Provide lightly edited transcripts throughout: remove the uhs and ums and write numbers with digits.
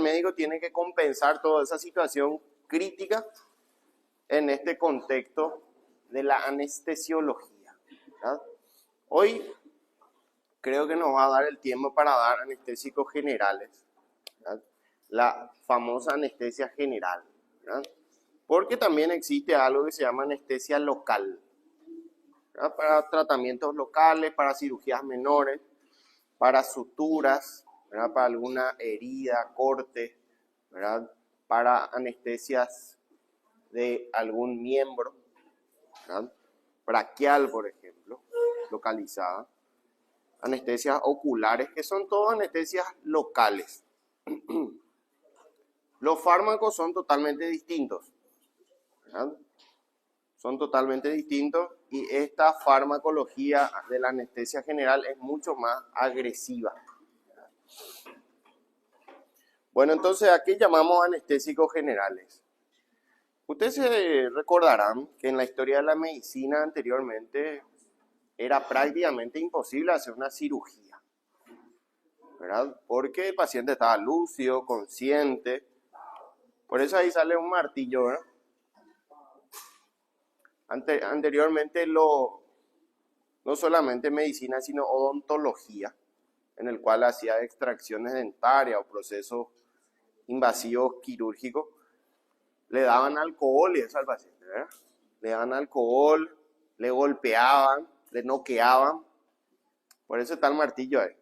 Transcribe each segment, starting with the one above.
médico tiene que compensar toda esa situación crítica en este contexto de la anestesiología, ¿verdad? Hoy creo que nos va a dar el tiempo para dar anestésicos generales, ¿verdad? La famosa anestesia general, ¿verdad? Porque también existe algo que se llama anestesia local, ¿verdad? Para tratamientos locales, para cirugías menores, para suturas, ¿verdad? Para alguna herida, corte, ¿verdad? Para anestesias de algún miembro, ¿verdad? Braquial, por ejemplo, localizada. Anestesias oculares, que son todas anestesias locales. Los fármacos son totalmente distintos, ¿verdad? Son totalmente distintos y esta farmacología de la anestesia general es mucho más agresiva. Bueno, entonces, ¿a qué llamamos anestésicos generales? Ustedes se recordarán que en la historia de la medicina anteriormente era prácticamente imposible hacer una cirugía, ¿verdad? Porque el paciente estaba lúcido, consciente. Por eso ahí sale un martillo, ¿verdad? Anteriormente no solamente medicina, sino odontología, en el cual hacía extracciones dentarias o procesos invasivos quirúrgicos, le daban alcohol y eso al paciente, ¿verdad? Le daban alcohol, le golpeaban, le noqueaban. Por eso está el martillo ahí.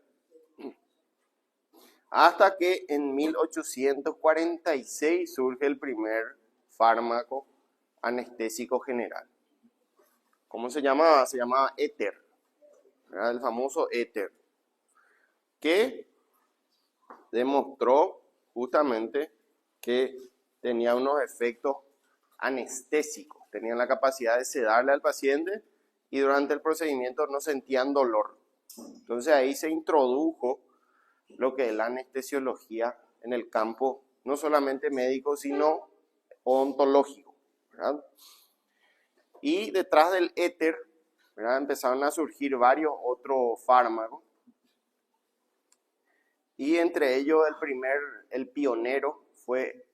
Hasta que en 1846 surge el primer fármaco anestésico general. ¿Cómo se llamaba? Se llamaba éter, ¿verdad? El famoso éter, que demostró justamente que tenía unos efectos anestésicos, tenían la capacidad de sedarle al paciente y durante el procedimiento no sentían dolor. Entonces ahí se introdujo lo que es la anestesiología en el campo no solamente médico, sino odontológico, ¿verdad? Y detrás del éter, ¿verdad? Empezaron a surgir varios otros fármacos y entre ellos el pionero fue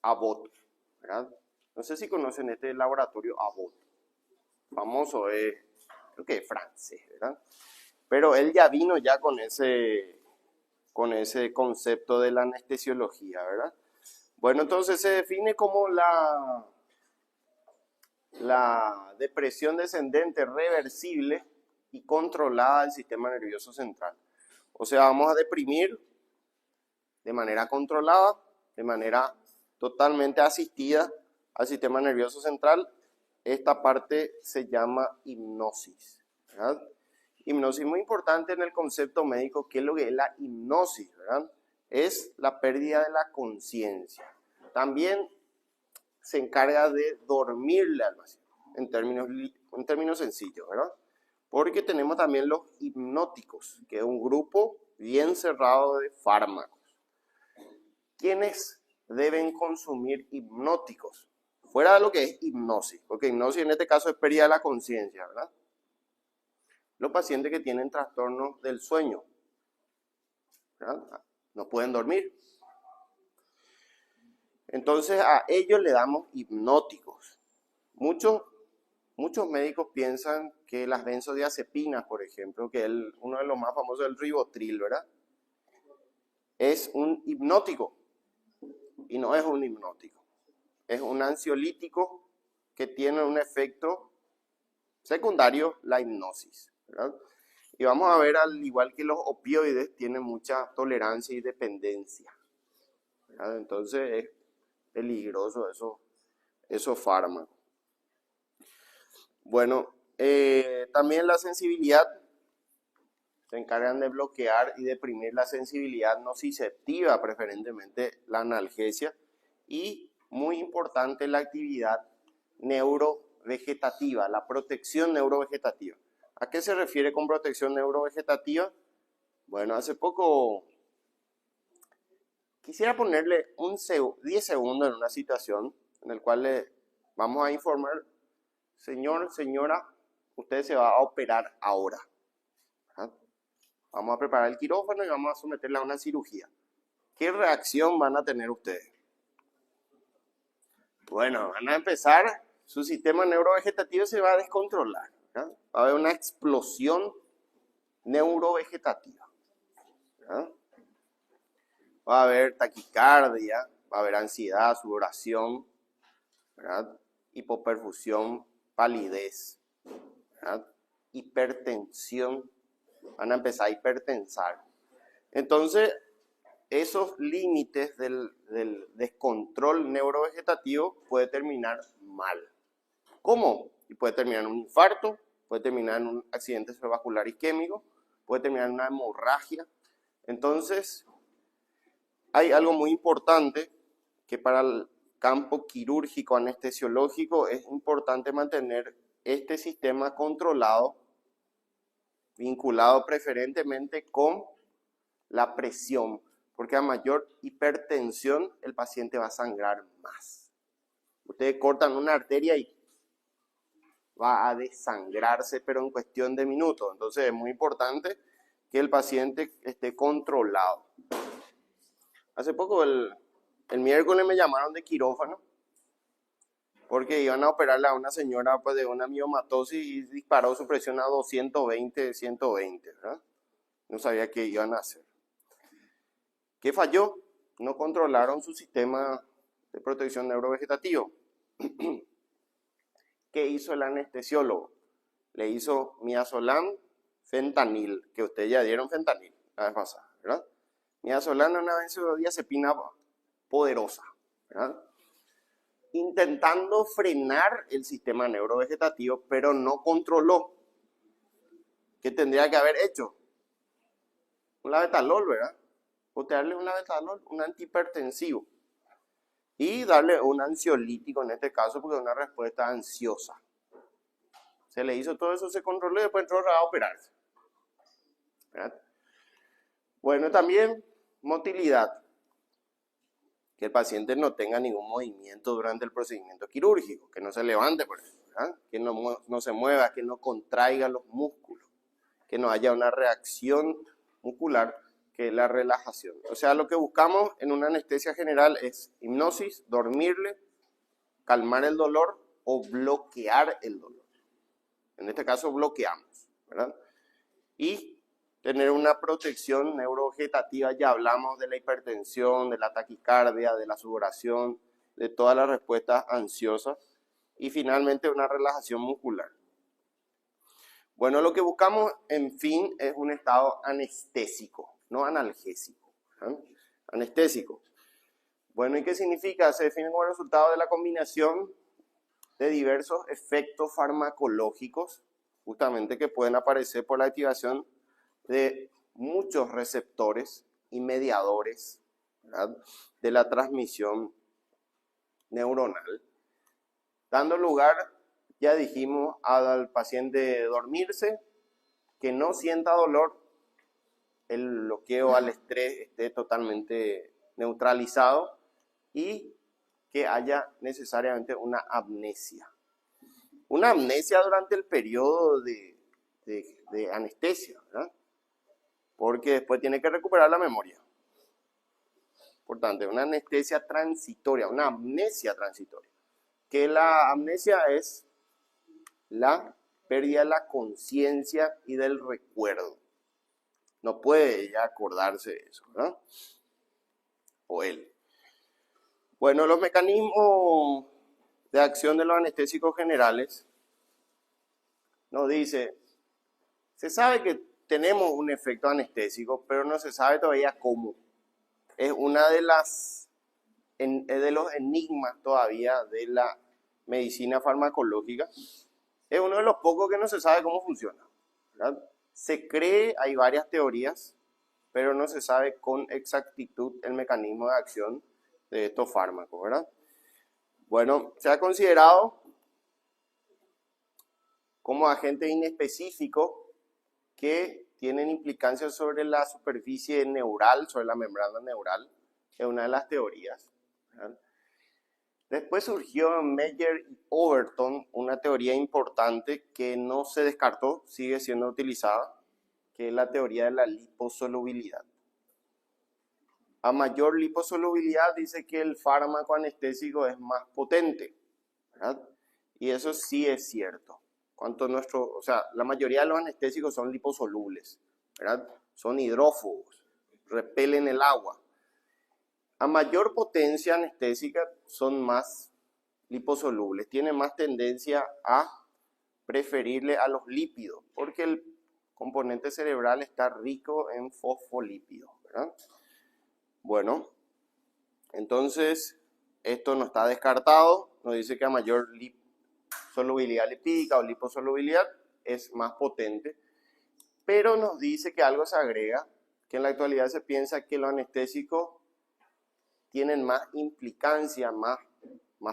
Abbott, ¿verdad? No sé si conocen este laboratorio Abbott, famoso, creo que es francés, ¿verdad? Pero él ya vino ya con ese concepto de la anestesiología, ¿verdad? Bueno, entonces se define como la depresión descendente reversible y controlada del sistema nervioso central. O sea, vamos a deprimir de manera controlada, de manera totalmente asistida al sistema nervioso central. Esta parte se llama hipnosis, ¿verdad? Hipnosis muy importante en el concepto médico. ¿Qué es lo que es la hipnosis, verdad? Es la pérdida de la conciencia. También se encarga de dormirle al paciente, en términos sencillos, ¿verdad? Porque tenemos también los hipnóticos, que es un grupo bien cerrado de fármacos. ¿Quiénes deben consumir hipnóticos? Fuera de lo que es hipnosis, porque hipnosis en este caso es pérdida de la conciencia, ¿verdad? Los pacientes que tienen trastornos del sueño, ¿verdad? No pueden dormir. Entonces a ellos le damos hipnóticos. Muchos médicos piensan que las benzodiazepinas, por ejemplo, que uno de los más famosos es el Rivotril, ¿verdad? Es un hipnótico y no es un hipnótico. Es un ansiolítico que tiene un efecto secundario, la hipnosis, ¿verdad? Y vamos a ver, al igual que los opioides, tienen mucha tolerancia y dependencia, ¿verdad? Entonces es peligroso esos fármacos. Bueno, también la sensibilidad, se encargan de bloquear y deprimir la sensibilidad nociceptiva, preferentemente la analgesia, y muy importante la actividad neurovegetativa, la protección neurovegetativa. ¿A qué se refiere con protección neurovegetativa? Bueno, hace poco quisiera ponerle 10 segundos en una situación en la cual le vamos a informar: señor, señora, usted se va a operar ahora, ¿verdad? Vamos a preparar el quirófano y vamos a someterla a una cirugía. ¿qué reacción van a tener ustedes? Bueno, van a empezar, su sistema neurovegetativo se va a descontrolar, ¿verdad? Va a haber una explosión neurovegetativa, ¿verdad? Va a haber taquicardia, va a haber ansiedad, sudoración, ¿verdad? Hipoperfusión, palidez, ¿verdad? Hipertensión, van a empezar a hipertensar. Entonces, esos límites del descontrol neurovegetativo puede terminar mal. ¿Cómo? Y puede terminar en un infarto, puede terminar en un accidente cerebrovascular isquémico, puede terminar en una hemorragia. Entonces, hay algo muy importante que para el campo quirúrgico anestesiológico es importante mantener este sistema controlado, vinculado preferentemente con la presión, porque a mayor hipertensión el paciente va a sangrar más. Ustedes cortan una arteria y va a desangrarse, pero en cuestión de minutos. Entonces es muy importante que el paciente esté controlado. Hace poco, el miércoles, me llamaron de quirófano porque iban a operarle a una señora pues, de una miomatosis y disparó su presión a 220, 120, ¿verdad? No sabía qué iban a hacer. ¿Qué falló? No controlaron su sistema de protección neurovegetativo. ¿Qué hizo el anestesiólogo? Le hizo midazolam, fentanil, que ustedes ya dieron fentanil la vez pasada, ¿verdad? Midazolam es una benzodiazepina poderosa, ¿verdad? Intentando frenar el sistema neurovegetativo, pero no controló. ¿Qué tendría que haber hecho? Un labetalol, ¿verdad? O darle un labetalol, un antihipertensivo. Y darle un ansiolítico en este caso, porque es una respuesta ansiosa. Se le hizo todo eso, se controló y después entró a operarse, ¿verdad? Bueno, también motilidad. Que el paciente no tenga ningún movimiento durante el procedimiento quirúrgico, que no se levante, por ejemplo, ¿verdad? Que no se mueva, que no contraiga los músculos, que no haya una reacción muscular, que es la relajación. O sea, lo que buscamos en una anestesia general es hipnosis, dormirle, calmar el dolor o bloquear el dolor. En este caso bloqueamos, ¿verdad? Y tener una protección neurovegetativa, ya hablamos de la hipertensión, de la taquicardia, de la sudoración, de todas las respuestas ansiosas y finalmente una relajación muscular. Bueno, lo que buscamos, en fin, es un estado anestésico, no analgésico, ¿eh? Anestésico. Bueno, ¿y qué significa? Se define como resultado de la combinación de diversos efectos farmacológicos, justamente que pueden aparecer por la activación de muchos receptores y mediadores, ¿verdad?, de la transmisión neuronal, dando lugar, ya dijimos, al paciente dormirse, que no sienta dolor, el bloqueo al estrés esté totalmente neutralizado y que haya necesariamente una amnesia. Una amnesia durante el periodo de anestesia, ¿verdad? Porque después tiene que recuperar la memoria. Importante, una anestesia transitoria, una amnesia transitoria. Que la amnesia es la pérdida de la conciencia y del recuerdo. No puede ya acordarse de eso, ¿verdad? O él. Bueno, los mecanismos de acción de los anestésicos generales nos dice, se sabe que tenemos un efecto anestésico, pero no se sabe todavía cómo. Es una de los enigmas todavía de la medicina farmacológica. Es uno de los pocos que no se sabe cómo funciona, ¿verdad? Se cree, hay varias teorías, pero no se sabe con exactitud el mecanismo de acción de estos fármacos, ¿verdad? Bueno, se ha considerado como agentes inespecíficos que tienen implicancias sobre la superficie neural, sobre la membrana neural, es una de las teorías, ¿verdad? Después surgió en Meyer y Overton una teoría importante que no se descartó, sigue siendo utilizada, que es la teoría de la liposolubilidad. a mayor liposolubilidad dice que el fármaco anestésico es más potente, ¿verdad? Y eso sí es cierto. O sea, la mayoría de los anestésicos son liposolubles, ¿verdad? Son hidrófobos, repelen el agua. A mayor potencia anestésica son más liposolubles, tienen más tendencia a preferirle a los lípidos, porque el componente cerebral está rico en fosfolípidos, ¿verdad? Bueno, entonces esto no está descartado, nos dice que a mayor solubilidad lipídica o liposolubilidad es más potente, pero nos dice que algo se agrega, que en la actualidad se piensa que los anestésicos tienen más implicancia, más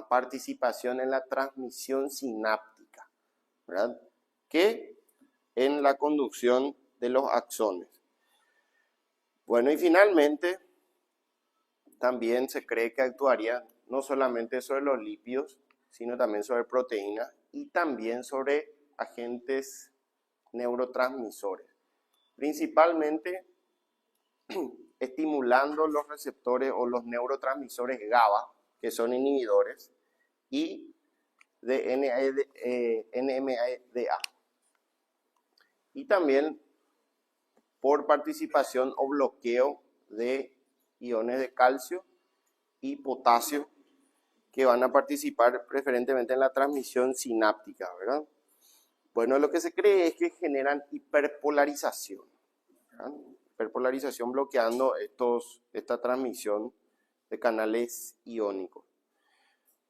participación en la transmisión sináptica, ¿verdad? Que en la conducción de los axones. Bueno, y finalmente, también se cree que actuaría no solamente sobre los lípidos, sino también sobre proteínas y también sobre agentes neurotransmisores, principalmente estimulando los receptores o los neurotransmisores GABA, que son inhibidores, y de NMDA. Y también por participación o bloqueo de iones de calcio y potasio que van a participar preferentemente en la transmisión sináptica, ¿verdad? Bueno, lo que se cree es que generan hiperpolarización, ¿verdad? Hiperpolarización bloqueando esta transmisión de canales iónicos.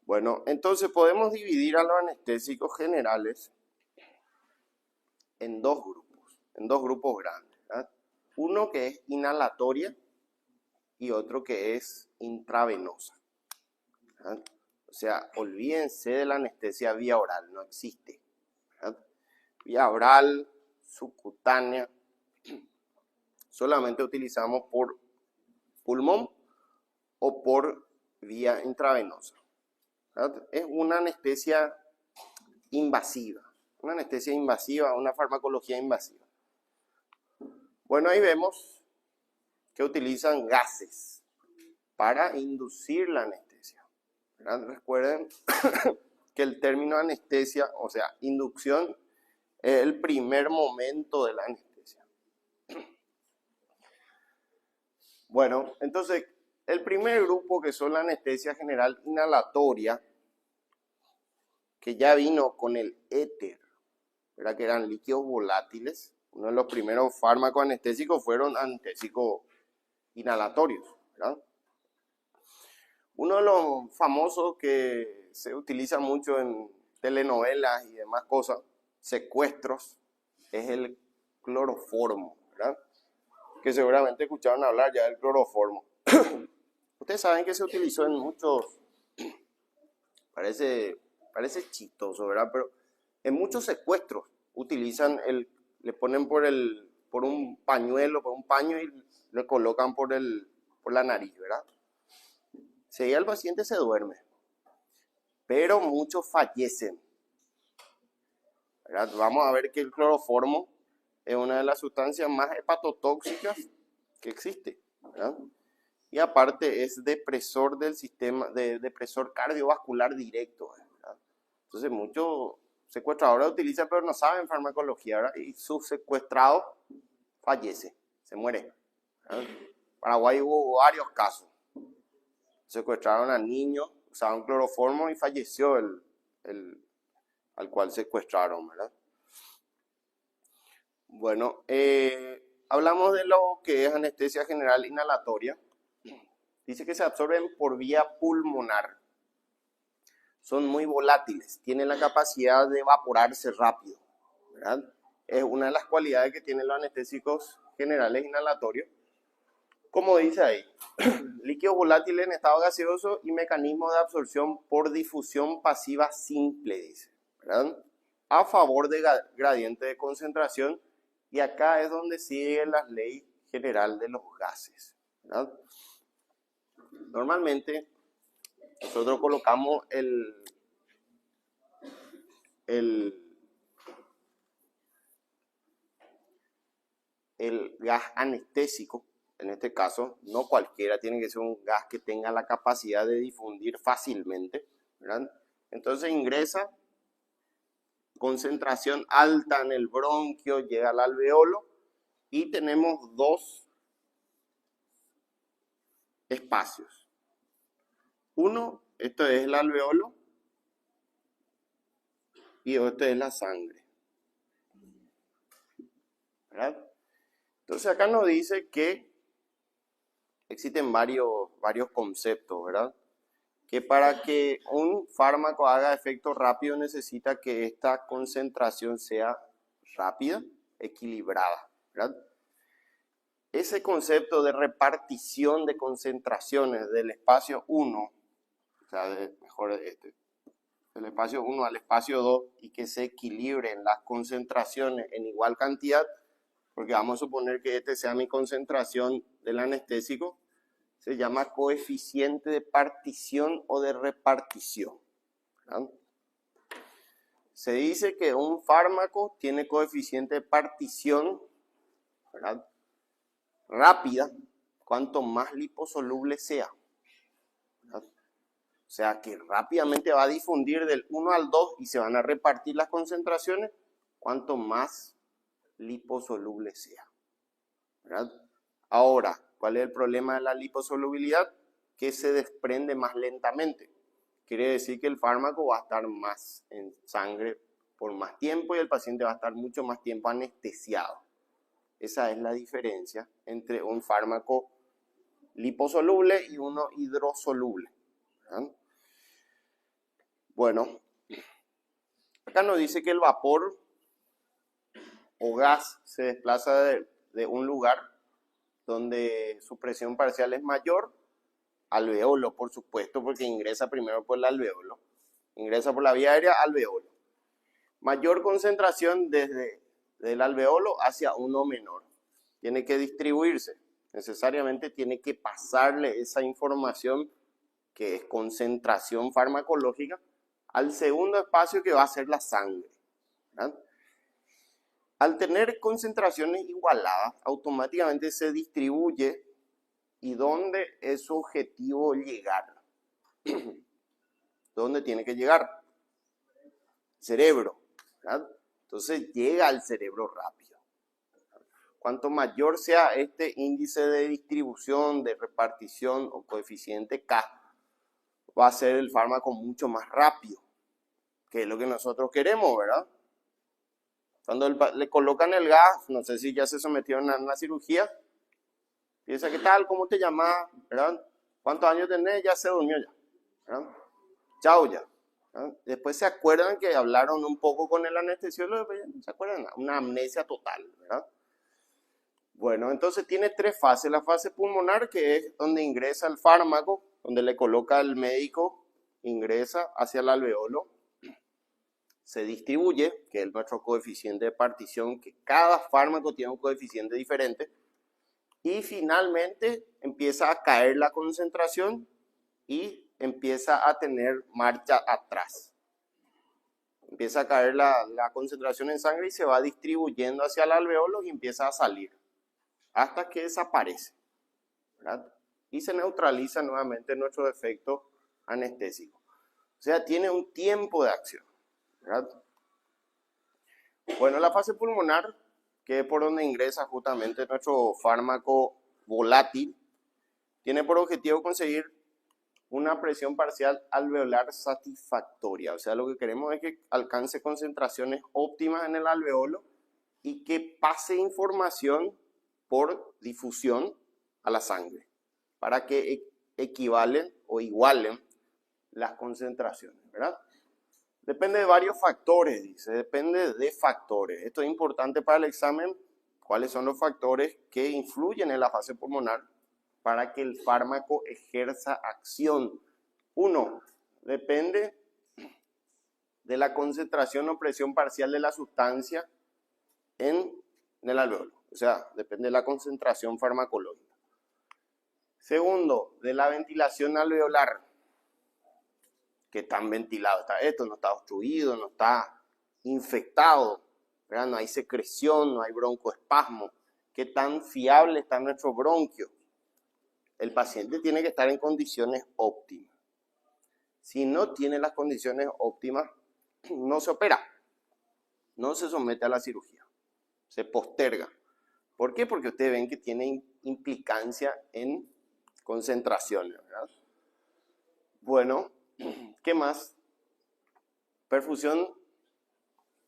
Bueno, entonces podemos dividir a los anestésicos generales en dos grupos grandes, ¿verdad? Uno que es inhalatoria y otro que es intravenosa, ¿verdad? O sea, olvídense de la anestesia vía oral, no existe, ¿verdad? Vía oral, subcutánea, solamente utilizamos por pulmón o por vía intravenosa, ¿verdad? Es una anestesia invasiva, una farmacología invasiva. Bueno, ahí vemos que utilizan gases para inducir la anestesia, ¿verdad? Recuerden que el término anestesia, o sea, inducción, es el primer momento de la anestesia. Bueno, entonces, el primer grupo, que son la anestesia general inhalatoria, que ya vino con el éter, ¿verdad? Que eran líquidos volátiles. Uno de los primeros fármacos anestésicos fueron anestésicos inhalatorios, ¿verdad? Uno de los famosos que se utiliza mucho en telenovelas y demás cosas, secuestros, es el cloroformo, ¿verdad? Que seguramente escucharon hablar ya del cloroformo. Ustedes saben que se utilizó en muchos, parece chistoso, ¿verdad? Pero en muchos secuestros utilizan le ponen por un pañuelo, por un paño, y le colocan por la nariz, ¿verdad? Si el paciente se duerme, pero muchos fallecen, ¿verdad? Vamos a ver que el cloroformo es una de las sustancias más hepatotóxicas que existe, ¿verdad? Y aparte es depresor del sistema, depresor cardiovascular directo, ¿verdad? Entonces muchos secuestradores utilizan, pero no saben farmacología, ¿verdad? Y su secuestrado fallece, se muere, ¿verdad? En Paraguay hubo varios casos. Secuestraron a niños, usaban cloroformo y falleció al cual secuestraron, ¿verdad? Bueno, hablamos de lo que es anestesia general inhalatoria. Dice que se absorben por vía pulmonar. Son muy volátiles, tienen la capacidad de evaporarse rápido, ¿verdad? Es una de las cualidades que tienen los anestésicos generales inhalatorios. Como dice ahí, líquidos volátiles en estado gaseoso y mecanismo de absorción por difusión pasiva simple, dice, ¿verdad? A favor de gradiente de concentración, y acá es donde sigue la ley general de los gases, ¿verdad? Normalmente nosotros colocamos el gas anestésico, en este caso, no cualquiera, tiene que ser un gas que tenga la capacidad de difundir fácilmente, ¿verdad? Entonces ingresa, concentración alta en el bronquio, llega al alveolo y tenemos dos espacios. Uno, esto es el alveolo y esto es la sangre, ¿verdad? Entonces acá nos dice que existen varios conceptos, ¿verdad? Que para que un fármaco haga efecto rápido necesita que esta concentración sea rápida, equilibrada, ¿verdad? Ese concepto de repartición de concentraciones del espacio 1, o sea, del espacio 1 al espacio 2, y que se equilibren las concentraciones en igual cantidad, porque vamos a suponer que este sea mi concentración del anestésico, se llama coeficiente de partición o de repartición, ¿verdad? Se dice que un fármaco tiene coeficiente de partición, ¿verdad?, rápida, cuanto más liposoluble sea, ¿verdad? O sea que rápidamente va a difundir del 1 al 2 y se van a repartir las concentraciones, cuanto más liposoluble sea, ¿verdad? Ahora, ¿cuál es el problema de la liposolubilidad? Que se desprende más lentamente. Quiere decir que el fármaco va a estar más en sangre por más tiempo y el paciente va a estar mucho más tiempo anestesiado. Esa es la diferencia entre un fármaco liposoluble y uno hidrosoluble, ¿verdad? Bueno, acá nos dice que el vapor o gas se desplaza de un lugar donde su presión parcial es mayor, alveolo, por supuesto, porque ingresa primero por el alveolo, ingresa por la vía aérea, alveolo. Mayor concentración desde el alveolo hacia uno menor. Tiene que distribuirse, necesariamente tiene que pasarle esa información que es concentración farmacológica al segundo espacio que va a ser la sangre, ¿verdad? Al tener concentraciones igualadas, automáticamente se distribuye. ¿Y dónde es su objetivo llegar? ¿Dónde tiene que llegar? Cerebro, ¿verdad? Entonces llega al cerebro rápido. Cuanto mayor sea este índice de distribución, de repartición o coeficiente K, va a ser el fármaco mucho más rápido, que es lo que nosotros queremos, ¿verdad? Cuando le colocan el gas, no sé si ya se sometieron a una cirugía, piensa, ¿qué tal? ¿Cómo te llamas? ¿Verdad? ¿Cuántos años tenés? Ya se durmió ya, ¿verdad? Chao ya, ¿verdad? Después se acuerdan que hablaron un poco con el anestesiólogo, no se acuerdan, una amnesia total, ¿verdad? Bueno, entonces tiene tres fases. La fase pulmonar, que es donde ingresa el fármaco, donde le coloca el médico, ingresa hacia el alveolo, se distribuye, que es nuestro coeficiente de partición, que cada fármaco tiene un coeficiente diferente, y finalmente empieza a caer la concentración y empieza a tener marcha atrás. Empieza a caer la concentración en sangre y se va distribuyendo hacia el alveolo y empieza a salir hasta que desaparece, ¿verdad? Y se neutraliza nuevamente nuestro efecto anestésico. O sea, tiene un tiempo de acción, ¿verdad? Bueno, la fase pulmonar, que es por donde ingresa justamente nuestro fármaco volátil, tiene por objetivo conseguir una presión parcial alveolar satisfactoria. O sea, lo que queremos es que alcance concentraciones óptimas en el alveolo y que pase información por difusión a la sangre para que equivalen o igualen las concentraciones, ¿verdad? Depende de varios factores, dice, depende de factores. Esto es importante para el examen, cuáles son los factores que influyen en la fase pulmonar para que el fármaco ejerza acción. Uno, depende de la concentración o presión parcial de la sustancia en el alveolo. O sea, depende de la concentración farmacológica. Segundo, de la ventilación alveolar. Qué tan ventilado está esto, no está obstruido, no está infectado, ¿verdad? No hay secreción, no hay broncoespasmo. qué tan fiable está nuestro bronquio. El paciente tiene que estar en condiciones óptimas. Si no tiene las condiciones óptimas, no se opera, no se somete a la cirugía, se posterga. ¿Por qué? Porque ustedes ven que tiene implicancia en concentraciones, ¿verdad? Bueno, ¿qué más? Perfusión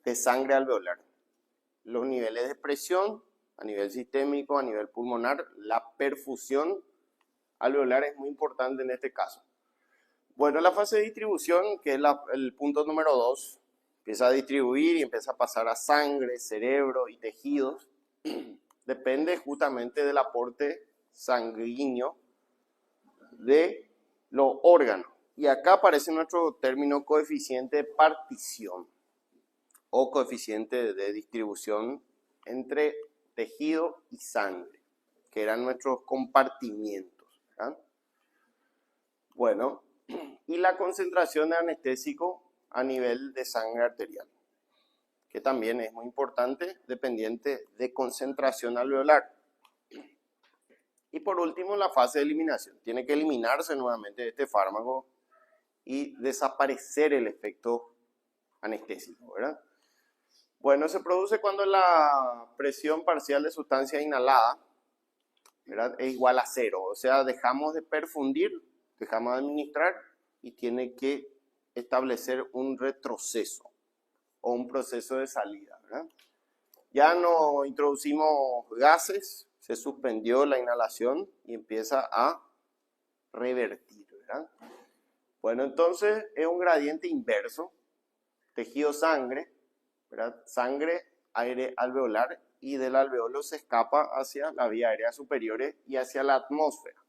de sangre alveolar. Los niveles de presión a nivel sistémico, a nivel pulmonar, la perfusión alveolar es muy importante en este caso. Bueno, la fase de distribución, que es el punto número 2, empieza a distribuir y empieza a pasar a sangre, cerebro y tejidos. Depende justamente del aporte sanguíneo de los órganos. Y acá aparece nuestro término coeficiente de partición o coeficiente de distribución entre tejido y sangre, que eran nuestros compartimientos, ¿verdad? Bueno, y la concentración de anestésico a nivel de sangre arterial, que también es muy importante, dependiente de concentración alveolar. Y por último, la fase de eliminación. Tiene que eliminarse nuevamente este fármaco y desaparecer el efecto anestésico, ¿verdad? Bueno, se produce cuando la presión parcial de sustancia inhalada, ¿verdad?, es igual a 0. O sea, dejamos de perfundir, dejamos de administrar y tiene que establecer un retroceso o un proceso de salida, ¿verdad? Ya no introducimos gases, se suspendió la inhalación y empieza a revertir, ¿verdad? Bueno, entonces es un gradiente inverso, tejido-sangre, ¿verdad? Sangre, aire alveolar, y del alveolo se escapa hacia la vía aérea superiores y hacia la atmósfera.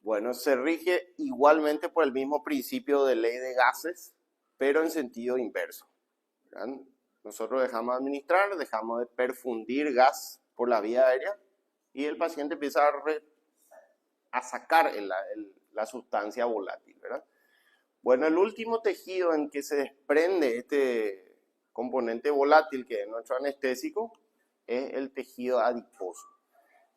Bueno, se rige igualmente por el mismo principio de ley de gases, pero en sentido inverso, ¿verdad? Nosotros dejamos de administrar, dejamos de perfundir gas por la vía aérea y el paciente empieza a sacar la sustancia volátil, ¿verdad? Bueno, el último tejido en que se desprende este componente volátil, que es nuestro anestésico, es el tejido adiposo.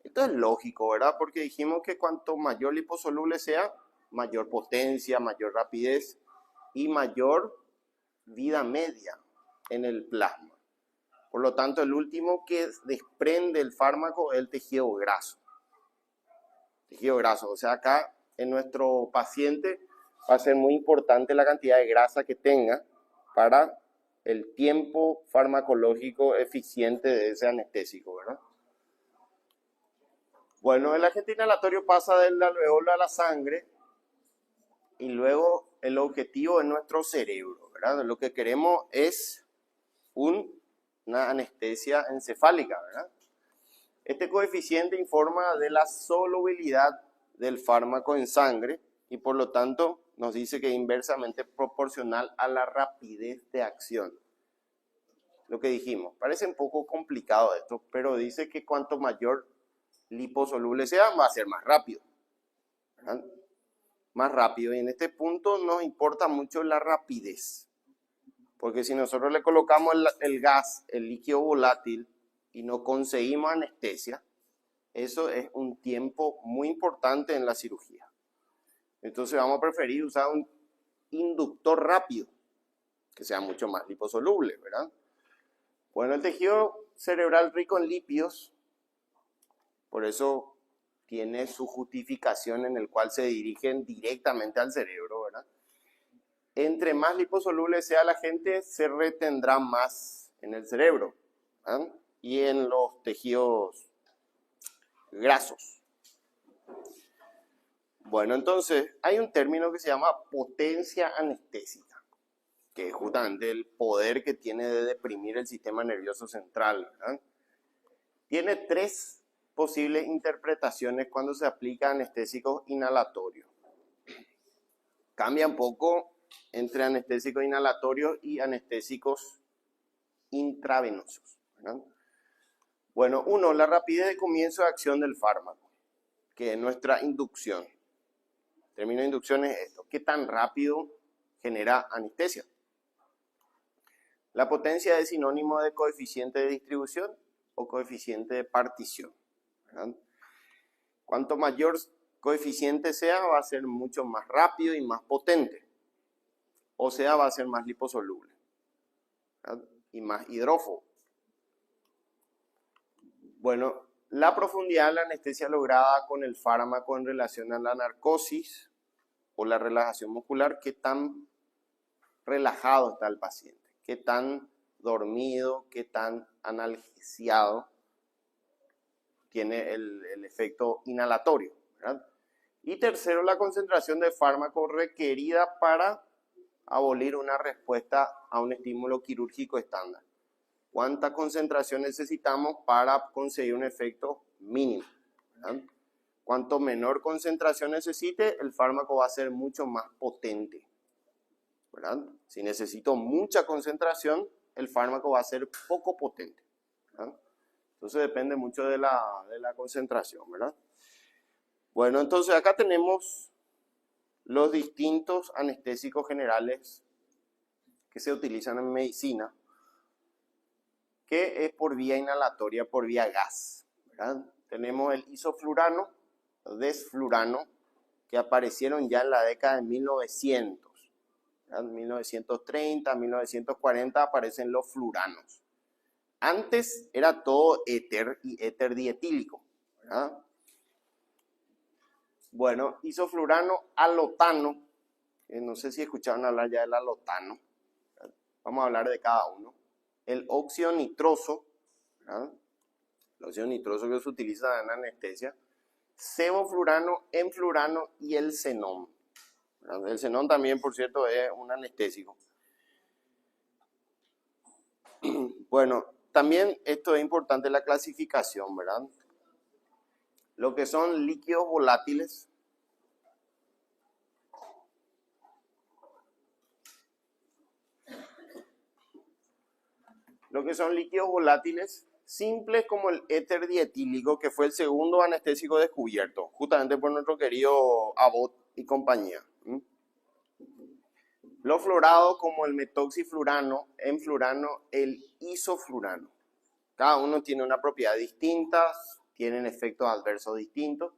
Esto es lógico, ¿verdad? Porque dijimos que cuanto mayor liposoluble sea, mayor potencia, mayor rapidez y mayor vida media en el plasma. Por lo tanto, el último que desprende el fármaco es el tejido graso. Tejido graso, o sea, acá en nuestro paciente va a ser muy importante la cantidad de grasa que tenga para el tiempo farmacológico eficiente de ese anestésico, ¿verdad? Bueno, el agente inhalatorio pasa del alveolo a la sangre y luego el objetivo es nuestro cerebro, ¿verdad? Lo que queremos es una anestesia encefálica, ¿verdad? Este coeficiente informa de la solubilidad del fármaco en sangre y por lo tanto nos dice que es inversamente proporcional a la rapidez de acción. Lo que dijimos, parece un poco complicado esto, pero dice que cuanto mayor liposoluble sea, va a ser más rápido, ¿verdad? Más rápido, y en este punto nos importa mucho la rapidez, porque si nosotros le colocamos el gas, el líquido volátil, y no conseguimos anestesia, eso es un tiempo muy importante en la cirugía. Entonces vamos a preferir usar un inductor rápido, que sea mucho más liposoluble, ¿verdad? Bueno, el tejido cerebral rico en lípidos, por eso tiene su justificación en el cual se dirigen directamente al cerebro, ¿verdad? Entre más liposoluble sea la gente, se retendrá más en el cerebro, ¿verdad? Y en los tejidos grasos. Bueno, entonces hay un término que se llama potencia anestésica, que es justamente el poder que tiene de deprimir el sistema nervioso central, ¿verdad? Tiene 3 posibles interpretaciones cuando se aplica anestésicos inhalatorios. Cambia un poco entre anestésicos inhalatorios y anestésicos intravenosos, ¿verdad? Bueno, 1, la rapidez de comienzo de acción del fármaco, que es nuestra inducción. El término de inducción es esto: ¿qué tan rápido genera anestesia? La potencia es sinónimo de coeficiente de distribución o coeficiente de partición, ¿verdad? Cuanto mayor coeficiente sea, va a ser mucho más rápido y más potente. O sea, va a ser más liposoluble, ¿verdad? Y más hidrófobo. Bueno, la profundidad de la anestesia lograda con el fármaco en relación a la narcosis o la relajación muscular, qué tan relajado está el paciente, qué tan dormido, qué tan analgesiado tiene el efecto inhalatorio, ¿verdad? Y tercero, la concentración de fármaco requerida para abolir una respuesta a un estímulo quirúrgico estándar. ¿Cuánta concentración necesitamos para conseguir un efecto mínimo, ¿verdad? Cuanto menor concentración necesite, el fármaco va a ser mucho más potente, ¿verdad? Si necesito mucha concentración, el fármaco va a ser poco potente, ¿verdad? Entonces depende mucho de la concentración, ¿verdad? Bueno, entonces acá tenemos los distintos anestésicos generales que se utilizan en medicina, que es por vía inhalatoria, por vía gas, ¿verdad? Tenemos el isoflurano, desflurano, que aparecieron ya en la década de 1900. En 1930, 1940 aparecen los fluranos. Antes era todo éter y éter dietílico, ¿verdad? Bueno, isoflurano, alotano, no sé si escucharon hablar ya del alotano, ¿verdad? Vamos a hablar de cada uno. El óxido nitroso, ¿verdad? El óxido nitroso que se utiliza en anestesia, sevoflurano, enflurano y el xenón. El xenón también, por cierto, es un anestésico. Bueno, también esto es importante la clasificación, ¿verdad? Lo que son líquidos volátiles, simples como el éter dietílico, que fue el segundo anestésico descubierto, justamente por nuestro querido Abbott y compañía. Los fluorados como el metoxiflurano, enflurano, el isoflurano. Cada uno tiene una propiedad distinta, tienen efectos adversos distintos.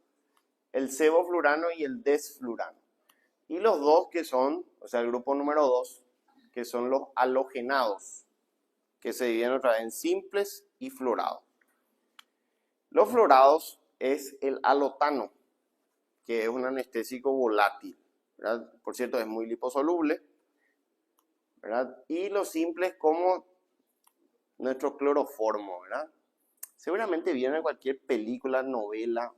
El sevoflurano y el desflurano. Y los dos que son, o sea, el grupo número 2, que son los halogenados, que se dividen otra vez en simples y fluorados. Los fluorados es el alotano, que es un anestésico volátil, ¿verdad? Por cierto, es muy liposoluble, ¿verdad? Y los simples como nuestro cloroformo, ¿verdad? Seguramente vieron en cualquier película, novela,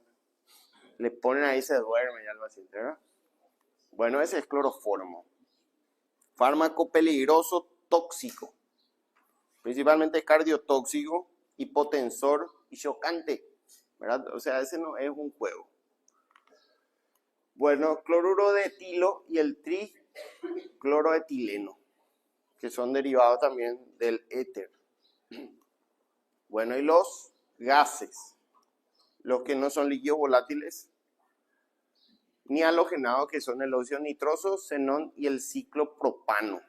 le ponen ahí, se duerme y algo así, ¿verdad? Bueno, ese es cloroformo. Fármaco peligroso, tóxico, principalmente cardiotóxico, hipotensor y chocante, ¿verdad? O sea, ese no es un juego. Bueno, cloruro de etilo y el tricloroetileno, que son derivados también del éter. Bueno, y los gases, los que no son líquidos volátiles ni halogenados, que son el óxido nitroso, xenón y el ciclopropano,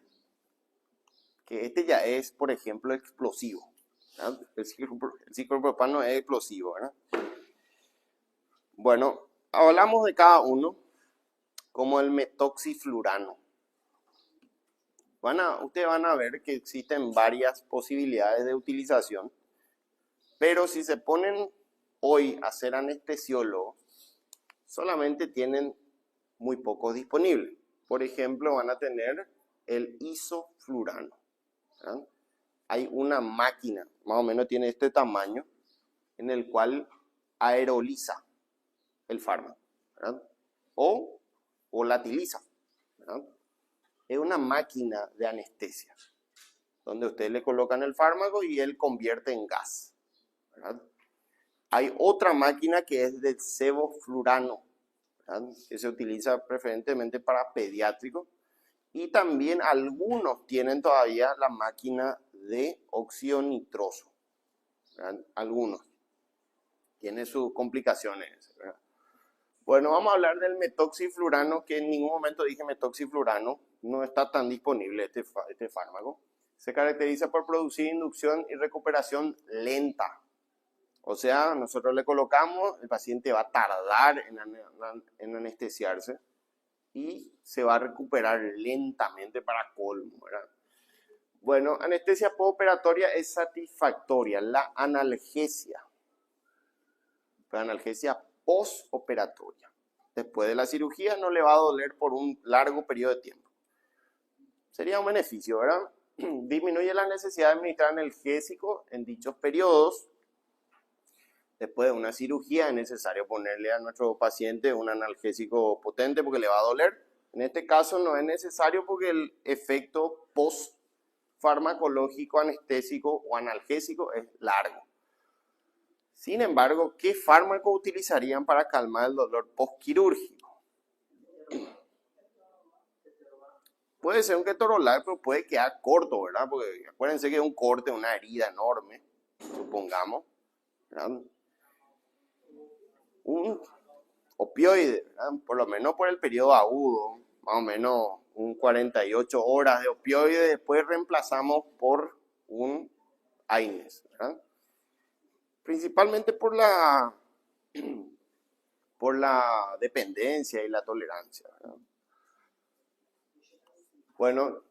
que este ya es, por ejemplo, explosivo, ¿verdad? El ciclopropano es explosivo, ¿verdad? Bueno, hablamos de cada uno, como el metoxiflurano. Ustedes van a ver que existen varias posibilidades de utilización, pero si se ponen hoy a ser anestesiólogos, solamente tienen muy pocos disponibles. Por ejemplo, van a tener el isoflurano, ¿verdad? Hay una máquina, más o menos tiene este tamaño, en el cual aeroliza el fármaco, ¿verdad? O volatiliza, ¿verdad? Es una máquina de anestesia, donde ustedes le colocan el fármaco y él convierte en gas, ¿verdad? Hay otra máquina que es de sevoflurano, ¿verdad? Que se utiliza preferentemente para pediátricos, y también algunos tienen todavía la máquina de óxido nitroso, ¿verdad? Algunos tienen sus complicaciones, ¿verdad? Bueno, vamos a hablar del metoxiflurano, que en ningún momento dije metoxiflurano, no está tan disponible este fármaco. Se caracteriza por producir inducción y recuperación lenta, O sea, nosotros le colocamos, el paciente va a tardar en anestesiarse y se va a recuperar lentamente para colmo, ¿verdad? Bueno, anestesia postoperatoria es satisfactoria, la analgesia. La analgesia postoperatoria. Después de la cirugía no le va a doler por un largo periodo de tiempo. Sería un beneficio, ¿verdad? Disminuye la necesidad de administrar analgésico en dichos periodos. Después de una cirugía es necesario ponerle a nuestro paciente un analgésico potente porque le va a doler. En este caso no es necesario porque el efecto post-farmacológico anestésico o analgésico es largo. Sin embargo, ¿qué fármaco utilizarían para calmar el dolor postquirúrgico? Puede ser un ketorolac, pero puede quedar corto, ¿verdad? Porque acuérdense que es un corte, una herida enorme, supongamos, ¿verdad? Un opioide, ¿verdad? Por lo menos por el periodo agudo, más o menos un 48 horas de opioide, después reemplazamos por un AINES, ¿verdad? Principalmente por la dependencia y la tolerancia, ¿verdad? Bueno,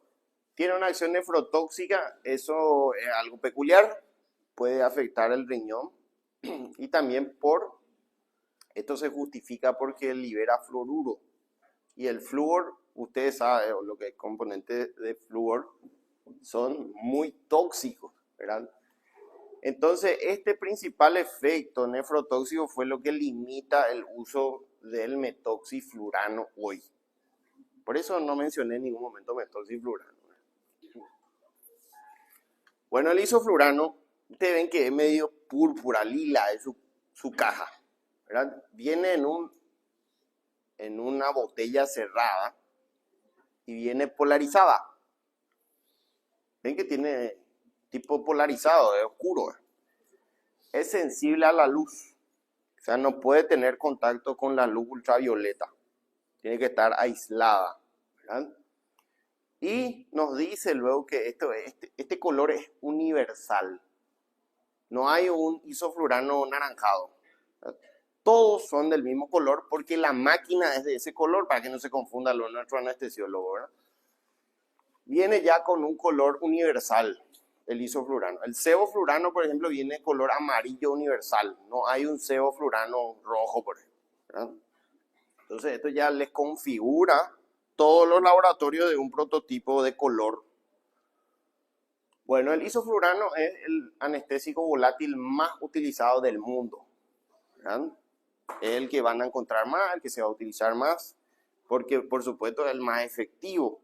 tiene una acción nefrotóxica, eso es algo peculiar, puede afectar el riñón y también esto se justifica porque libera fluoruro y el flúor, ustedes saben, lo que es componente de flúor, son muy tóxicos, ¿verdad? Entonces, este principal efecto nefrotóxico fue lo que limita el uso del metoxiflurano hoy. Por eso no mencioné en ningún momento metoxiflurano. Bueno, el isoflurano, ustedes ven que es medio púrpura, lila, es su caja, ¿verdad? Viene en una botella cerrada y viene polarizada. Ven que tiene tipo polarizado, es oscuro. Es sensible a la luz, o sea, no puede tener contacto con la luz ultravioleta. Tiene que estar aislada, ¿verdad? Y nos dice luego que este color es universal. No hay un isoflurano naranjado. ¿Verdad? Todos son del mismo color porque la máquina es de ese color, para que no se confunda nuestro anestesiólogo, ¿verdad? Viene ya con un color universal, el isoflurano. El sevoflurano, por ejemplo, viene color amarillo universal. No hay un sevoflurano rojo, por ejemplo, ¿verdad? Entonces esto ya les configura todos los laboratorios de un prototipo de color. Bueno, el isoflurano es el anestésico volátil más utilizado del mundo, ¿verdad? Es el que van a encontrar más, el que se va a utilizar más, porque por supuesto es el más efectivo.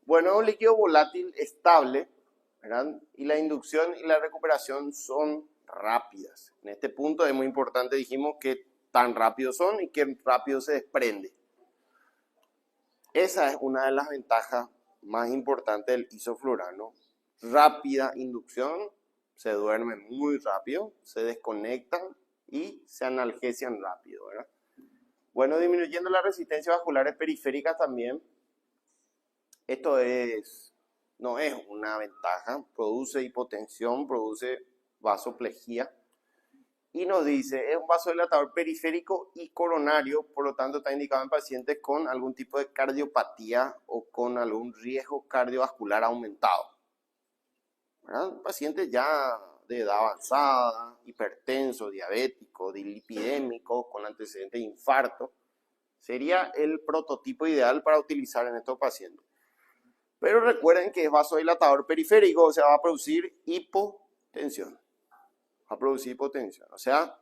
Bueno, es un líquido volátil estable, ¿verdad? Y la inducción y la recuperación son rápidas. En este punto es muy importante, dijimos que tan rápidos son y que rápido se desprende. Esa es una de las ventajas más importantes del isoflurano. Rápida inducción, se duerme muy rápido, se desconectan y se analgesian rápido, ¿verdad? Bueno, disminuyendo la resistencia vascular periférica también. Esto no es una ventaja, produce hipotensión, produce vasoplejía. Y nos dice, es un vasodilatador periférico y coronario, por lo tanto está indicado en pacientes con algún tipo de cardiopatía o con algún riesgo cardiovascular aumentado. ¿Verdad? Pacientes ya de edad avanzada, hipertenso, diabético, dilipidémico, con antecedentes de infarto, sería el prototipo ideal para utilizar en estos pacientes. Pero recuerden que es vasodilatador periférico, o sea, va a producir hipotensión. Va a producir hipotensión. O sea,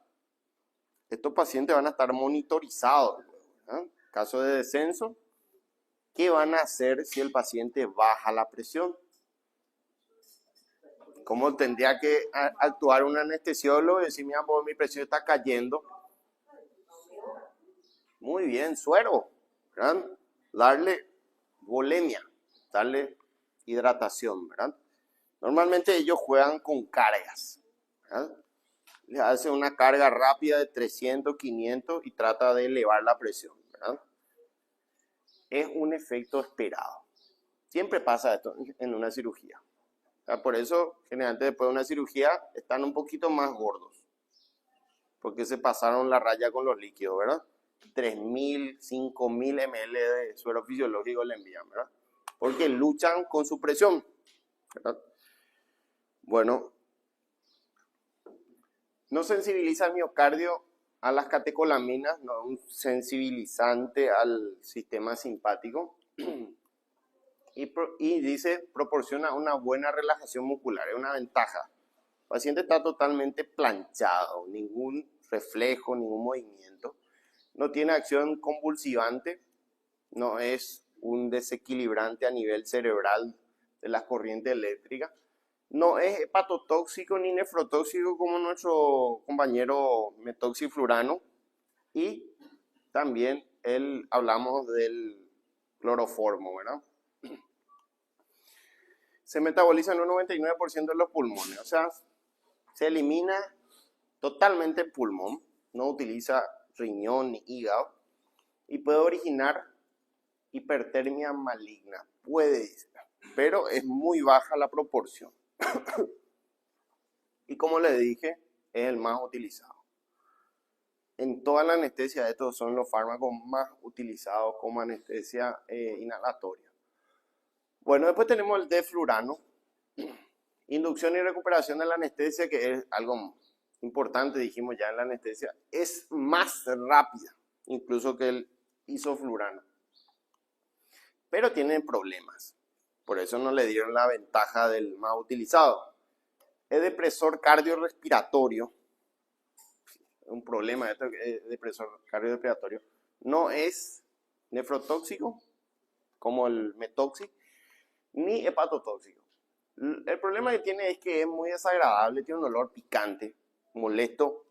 estos pacientes van a estar monitorizados. En caso de descenso, ¿qué van a hacer si el paciente baja la presión? ¿Cómo tendría que actuar un anestesiólogo y decir, mira, pues, mi presión está cayendo? Muy bien, suero, ¿verdad? Darle volemia, darle hidratación, ¿verdad? Normalmente ellos juegan con cargas, ¿verdad? Le hace una carga rápida de 300, 500 y trata de elevar la presión, ¿verdad? Es un efecto esperado. Siempre pasa esto en una cirugía. sea, por eso, generalmente después de una cirugía, están un poquito más gordos. Porque se pasaron la raya con los líquidos, ¿verdad? 3.000, 5.000 ml de suero fisiológico le envían, ¿verdad? Porque luchan con su presión, ¿verdad? Bueno, no sensibiliza el miocardio a las catecolaminas, no es un sensibilizante al sistema simpático. Y dice, proporciona una buena relajación muscular, es una ventaja. El paciente está totalmente planchado, ningún reflejo, ningún movimiento. No tiene acción convulsivante, no es un desequilibrante a nivel cerebral de las corrientes eléctricas. No es hepatotóxico ni nefrotóxico como nuestro compañero metoxiflurano. Y también hablamos del cloroformo, ¿verdad? Se metaboliza en un 99% de los pulmones, o sea, se elimina totalmente el pulmón, no utiliza riñón ni hígado y puede originar hipertermia maligna, puede, pero es muy baja la proporción. Y como le dije, es el más utilizado. En toda la anestesia, estos son los fármacos más utilizados como anestesia inhalatoria. Bueno, después tenemos el deflurano, inducción y recuperación de la anestesia, que es algo importante, dijimos ya en la anestesia, es más rápida, incluso que el isoflurano. Pero tienen problemas, por eso no le dieron la ventaja del más utilizado. Es depresor cardiorrespiratorio, un problema de depresor cardiorrespiratorio, no es nefrotóxico como el metoxi, ni hepatotóxico. El problema que tiene es que es muy desagradable, tiene un olor picante, molesto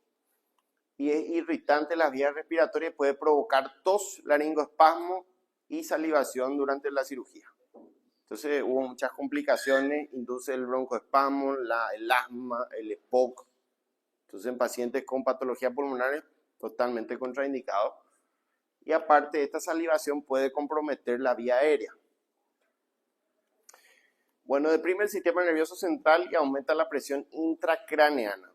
y es irritante en las vías respiratorias, puede provocar tos, laringoespasmo y salivación durante la cirugía. Entonces hubo muchas complicaciones, induce el broncoespasmo, el asma, el EPOC. Entonces en pacientes con patologías pulmonares totalmente contraindicado. Y aparte esta salivación puede comprometer la vía aérea. Bueno, deprime el sistema nervioso central y aumenta la presión intracraneana.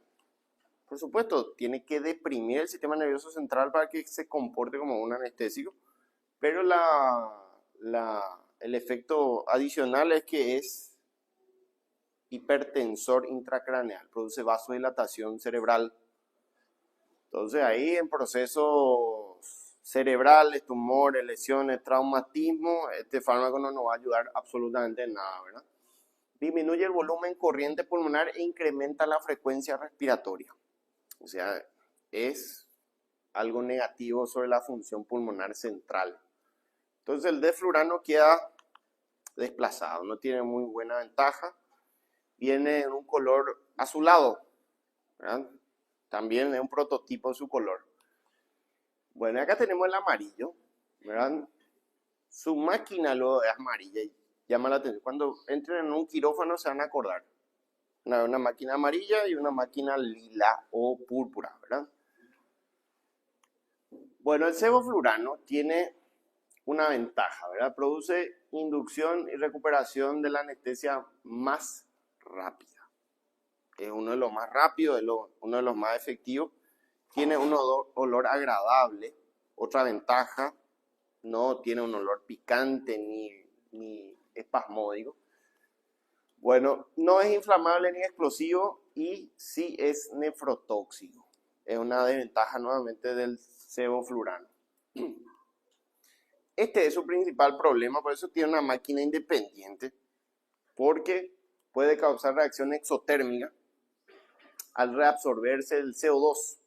Por supuesto, tiene que deprimir el sistema nervioso central para que se comporte como un anestésico, pero el efecto adicional es que es hipertensor intracraneal, produce vasodilatación cerebral. Entonces ahí en procesos cerebrales, tumores, lesiones, traumatismo, este fármaco no nos va a ayudar absolutamente en nada, ¿verdad? Disminuye el volumen corriente pulmonar e incrementa la frecuencia respiratoria. O sea, es algo negativo sobre la función pulmonar central. Entonces el deflurano queda desplazado, no tiene muy buena ventaja. Viene en un color azulado, ¿verdad? También es un prototipo de su color. Bueno, acá tenemos el amarillo, ¿verdad? Su máquina luego es amarilla y llama la atención. Cuando entren en un quirófano se van a acordar. Una máquina amarilla y una máquina lila o púrpura, ¿verdad? Bueno, el sevoflurano tiene una ventaja, ¿verdad? Produce inducción y recuperación de la anestesia más rápida. Es uno de los más rápidos, uno de los más efectivos. Tiene un olor agradable. Otra ventaja, no tiene un olor picante ni espasmódico. Bueno, no es inflamable ni explosivo y sí es nefrotóxico. Es una desventaja nuevamente del sevoflurano. Este es su principal problema, por eso tiene una máquina independiente, porque puede causar reacción exotérmica al reabsorberse el CO2.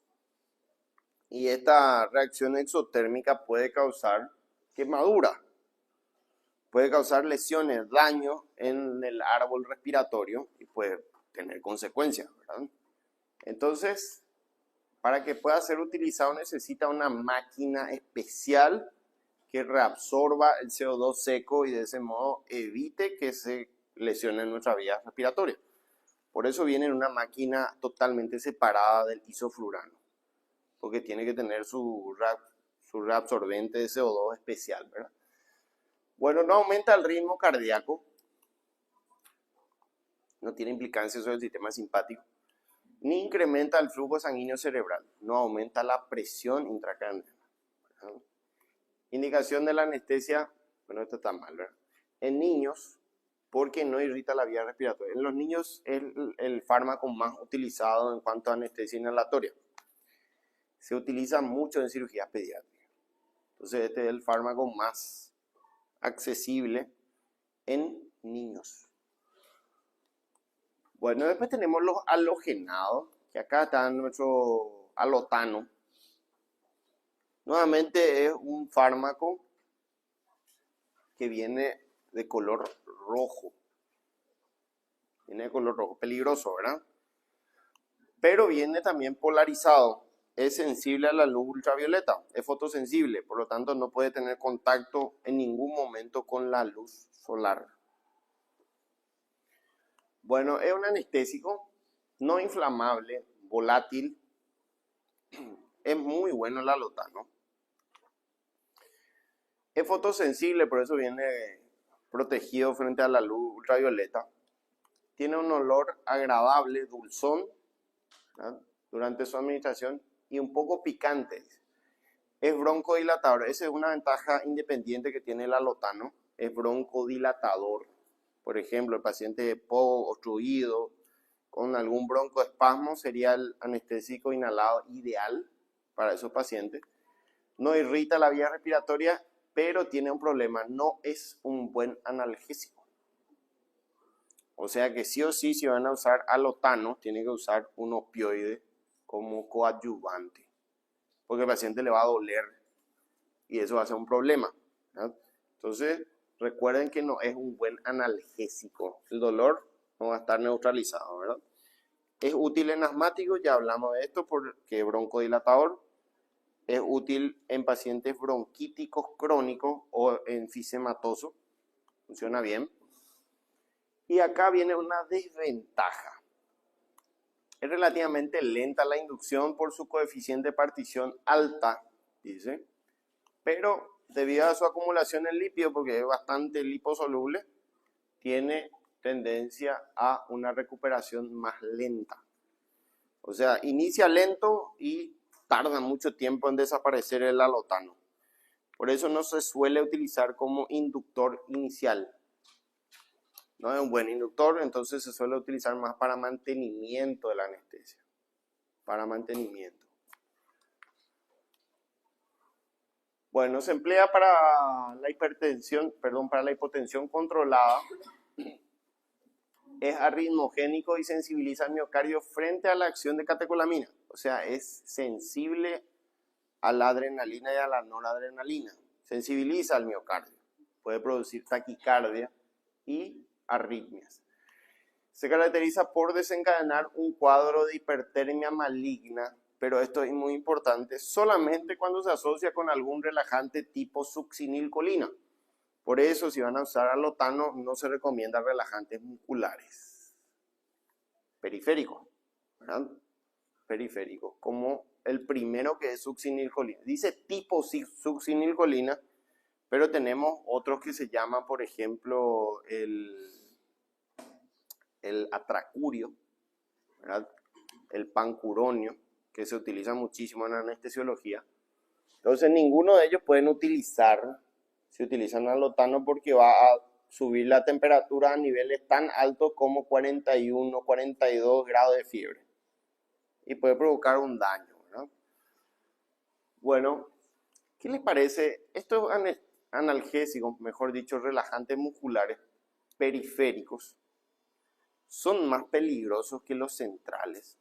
Y esta reacción exotérmica puede causar quemadura, puede causar lesiones, daño en el árbol respiratorio y puede tener consecuencias, ¿verdad? Entonces, para que pueda ser utilizado necesita una máquina especial que reabsorba el CO2 seco y de ese modo evite que se lesione nuestra vía respiratoria. Por eso viene en una máquina totalmente separada del isoflurano, porque tiene que tener su reabsorbente de CO2 especial, ¿verdad? Bueno, no aumenta el ritmo cardíaco, no tiene implicancia sobre el sistema simpático, ni incrementa el flujo sanguíneo cerebral, no aumenta la presión intracraneal. Indicación de la anestesia, bueno, esto está mal, ¿verdad? En niños, porque no irrita la vía respiratoria. En los niños es el fármaco más utilizado en cuanto a anestesia inhalatoria. Se utiliza mucho en cirugía pediátrica. Entonces este es el fármaco más accesible en niños. Bueno, después tenemos los halogenados, que acá está nuestro alotano. Nuevamente es un fármaco que viene de color rojo. Viene de color rojo, peligroso, ¿verdad? Pero viene también polarizado. Es sensible a la luz ultravioleta, es fotosensible, por lo tanto no puede tener contacto en ningún momento con la luz solar. Bueno, es un anestésico no inflamable, volátil. Es muy bueno el alotano. Es fotosensible, por eso viene protegido frente a la luz ultravioleta. Tiene un olor agradable, dulzón, ¿verdad? Durante su administración y un poco picante. Es broncodilatador. Esa es una ventaja independiente que tiene el alotano. Es broncodilatador. Por ejemplo, el paciente POC obstruido con algún broncoespasmo sería el anestésico inhalado ideal para esos pacientes. No irrita la vía respiratoria, pero tiene un problema. No es un buen analgésico. O sea que sí o sí, si van a usar alotano, tienen que usar un opioide como coadyuvante, porque el paciente le va a doler y eso va a ser un problema, ¿verdad? Entonces, recuerden que no es un buen analgésico. El dolor no va a estar neutralizado, ¿verdad? Es útil en asmáticos, ya hablamos de esto, porque es broncodilatador. Es útil en pacientes bronquíticos crónicos o enfisematosos. Funciona bien. Y acá viene una desventaja. Es relativamente lenta la inducción por su coeficiente de partición alta, dice. Pero debido a su acumulación en lípido, porque es bastante liposoluble, tiene tendencia a una recuperación más lenta. O sea, inicia lento y tarda mucho tiempo en desaparecer el alotano. Por eso no se suele utilizar como inductor inicial. No es un buen inductor, entonces se suele utilizar más para mantenimiento de la anestesia. Para mantenimiento. Bueno, se emplea para la hipertensión, para la hipotensión controlada. Es arritmogénico y sensibiliza al miocardio frente a la acción de catecolamina. O sea, es sensible a la adrenalina y a la noradrenalina. Sensibiliza al miocardio. Puede producir taquicardia y arritmias. Se caracteriza por desencadenar un cuadro de hipertermia maligna, pero esto es muy importante, solamente cuando se asocia con algún relajante tipo succinilcolina. Por eso, si van a usar alotano, no se recomienda relajantes musculares. Periféricos, ¿verdad? Periféricos, como el primero que es succinilcolina. Dice tipo succinilcolina, pero tenemos otros que se llaman, por ejemplo, el atracurio, ¿verdad? El pancuronio, que se utiliza muchísimo en anestesiología. Entonces, ninguno de ellos pueden utilizar, si utilizan alotano, porque va a subir la temperatura a niveles tan altos como 41, 42 grados de fiebre. Y puede provocar un daño, ¿verdad? Bueno, ¿qué les parece? Estos analgésicos, mejor dicho, relajantes musculares periféricos, son más peligrosos que los centrales.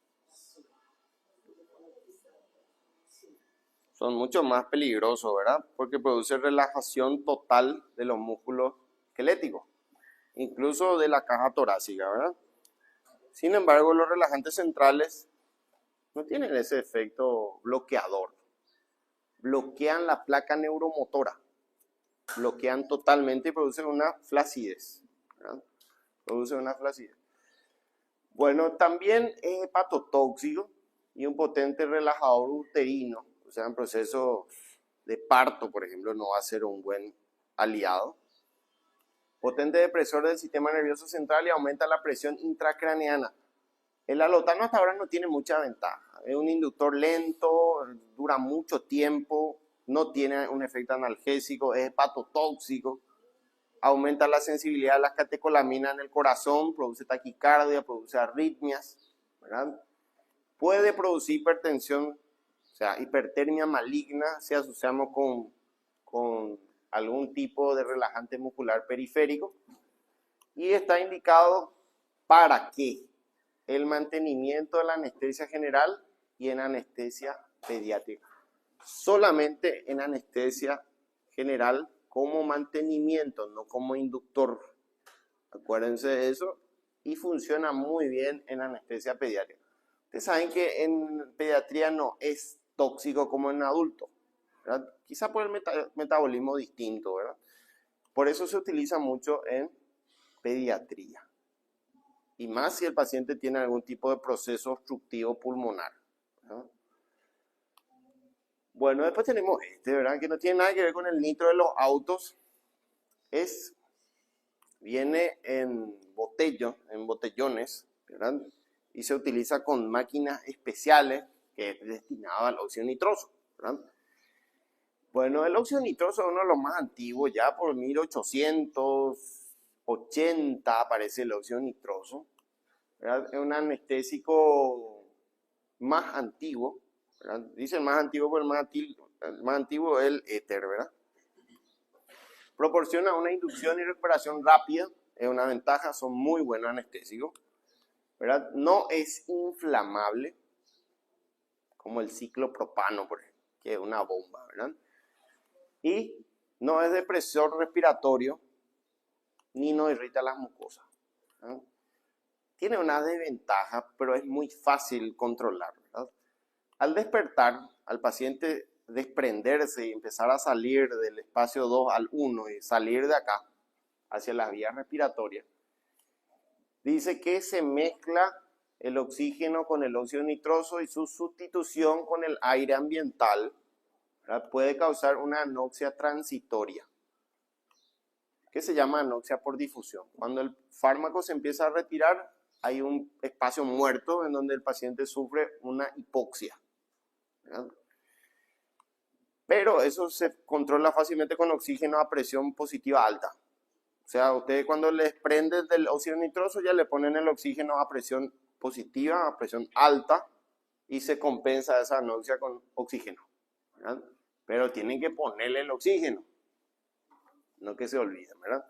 Son mucho más peligrosos, ¿verdad? Porque produce relajación total de los músculos esqueléticos, incluso de la caja torácica, ¿verdad? Sin embargo, los relajantes centrales no tienen ese efecto bloqueador. Bloquean la placa neuromotora, bloquean totalmente y producen una flacidez, ¿verdad? Producen una flacidez. Bueno, también es hepatotóxico y un potente relajador uterino. O sea, en procesos de parto, por ejemplo, no va a ser un buen aliado. potente depresor del sistema nervioso central y aumenta la presión intracraneana. El alotano hasta ahora no tiene mucha ventaja. Es un inductor lento, dura mucho tiempo, no tiene un efecto analgésico, es hepatotóxico, aumenta la sensibilidad a las catecolaminas en el corazón, produce taquicardia, produce arritmias, ¿verdad? Puede producir hipertensión, o sea, hipertermia maligna si asociamos con algún tipo de relajante muscular periférico. Y está indicado para qué. El mantenimiento de la anestesia general y en anestesia pediátrica. Solamente en anestesia general como mantenimiento, no como inductor. Acuérdense de eso. Y funciona muy bien en anestesia pediátrica. Ustedes saben que en pediatría no es tóxico como en adulto, ¿verdad? Quizá por el metabolismo distinto, ¿verdad? Por eso se utiliza mucho en pediatría. Y más si el paciente tiene algún tipo de proceso obstructivo pulmonar, ¿no? Bueno, después tenemos ¿verdad? Que no tiene nada que ver con el nitro de los autos. Viene en botellones, ¿verdad? Y se utiliza con máquinas especiales que es destinado al óxido nitroso, ¿verdad? Bueno, el óxido nitroso es uno de los más antiguos, ya por 1880 aparece el óxido nitroso, ¿verdad? Es un anestésico más antiguo, ¿verdad? Dicen más antiguo, pero el más antiguo es el éter, ¿verdad? Proporciona una inducción y recuperación rápida, es una ventaja, son muy buenos anestésicos, ¿verdad? No es inflamable, como el ciclopropano, por ejemplo, que es una bomba, ¿verdad? Y no es depresor respiratorio, ni no irrita las mucosas, ¿verdad? Tiene una desventaja, pero es muy fácil controlar, ¿verdad? Al despertar, al paciente desprenderse y empezar a salir del espacio 2 al 1 y salir de acá hacia las vías respiratorias, dice que se mezcla el oxígeno con el óxido nitroso y su sustitución con el aire ambiental, ¿verdad? Puede causar una anoxia transitoria, que se llama anoxia por difusión. Cuando el fármaco se empieza a retirar, hay un espacio muerto en donde el paciente sufre una hipoxia, ¿verdad? Pero eso se controla fácilmente con oxígeno a presión positiva alta. O sea, ustedes cuando les prenden del óxido nitroso ya le ponen el oxígeno a presión positiva, a presión alta, y se compensa esa anoxia con oxígeno, ¿verdad? Pero tienen que ponerle el oxígeno, no que se olviden, ¿verdad?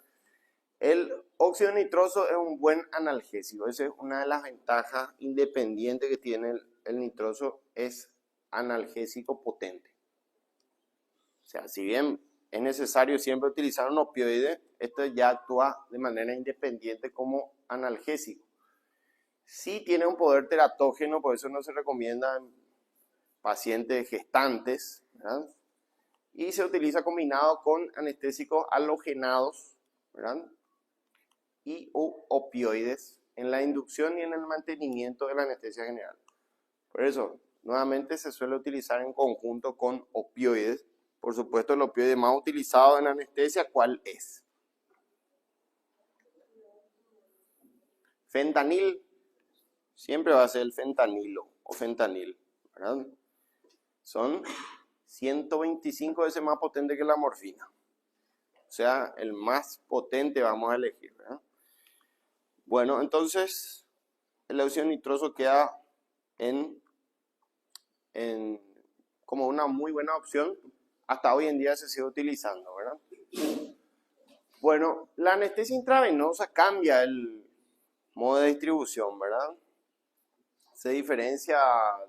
El óxido nitroso es un buen analgésico, esa es una de las ventajas independientes que tiene el nitroso, es analgésico potente. O sea, si bien es necesario siempre utilizar un opioide, esto ya actúa de manera independiente como analgésico. Sí tiene un poder teratógeno, por eso no se recomienda en pacientes gestantes, ¿verdad? Y se utiliza combinado con anestésicos halogenados, ¿verdad? Y opioides en la inducción y en el mantenimiento de la anestesia general. Por eso, nuevamente se suele utilizar en conjunto con opioides. Por supuesto, el opioide más utilizado en anestesia, ¿cuál es? Fentanil. Siempre va a ser el fentanilo o fentanil, ¿verdad? Son 125 veces más potente que la morfina. O sea, el más potente vamos a elegir, ¿verdad? Bueno, entonces el óxido nitroso queda como una muy buena opción. Hasta hoy en día se sigue utilizando, ¿verdad? Bueno, la anestesia intravenosa cambia el modo de distribución, ¿verdad? Se diferencia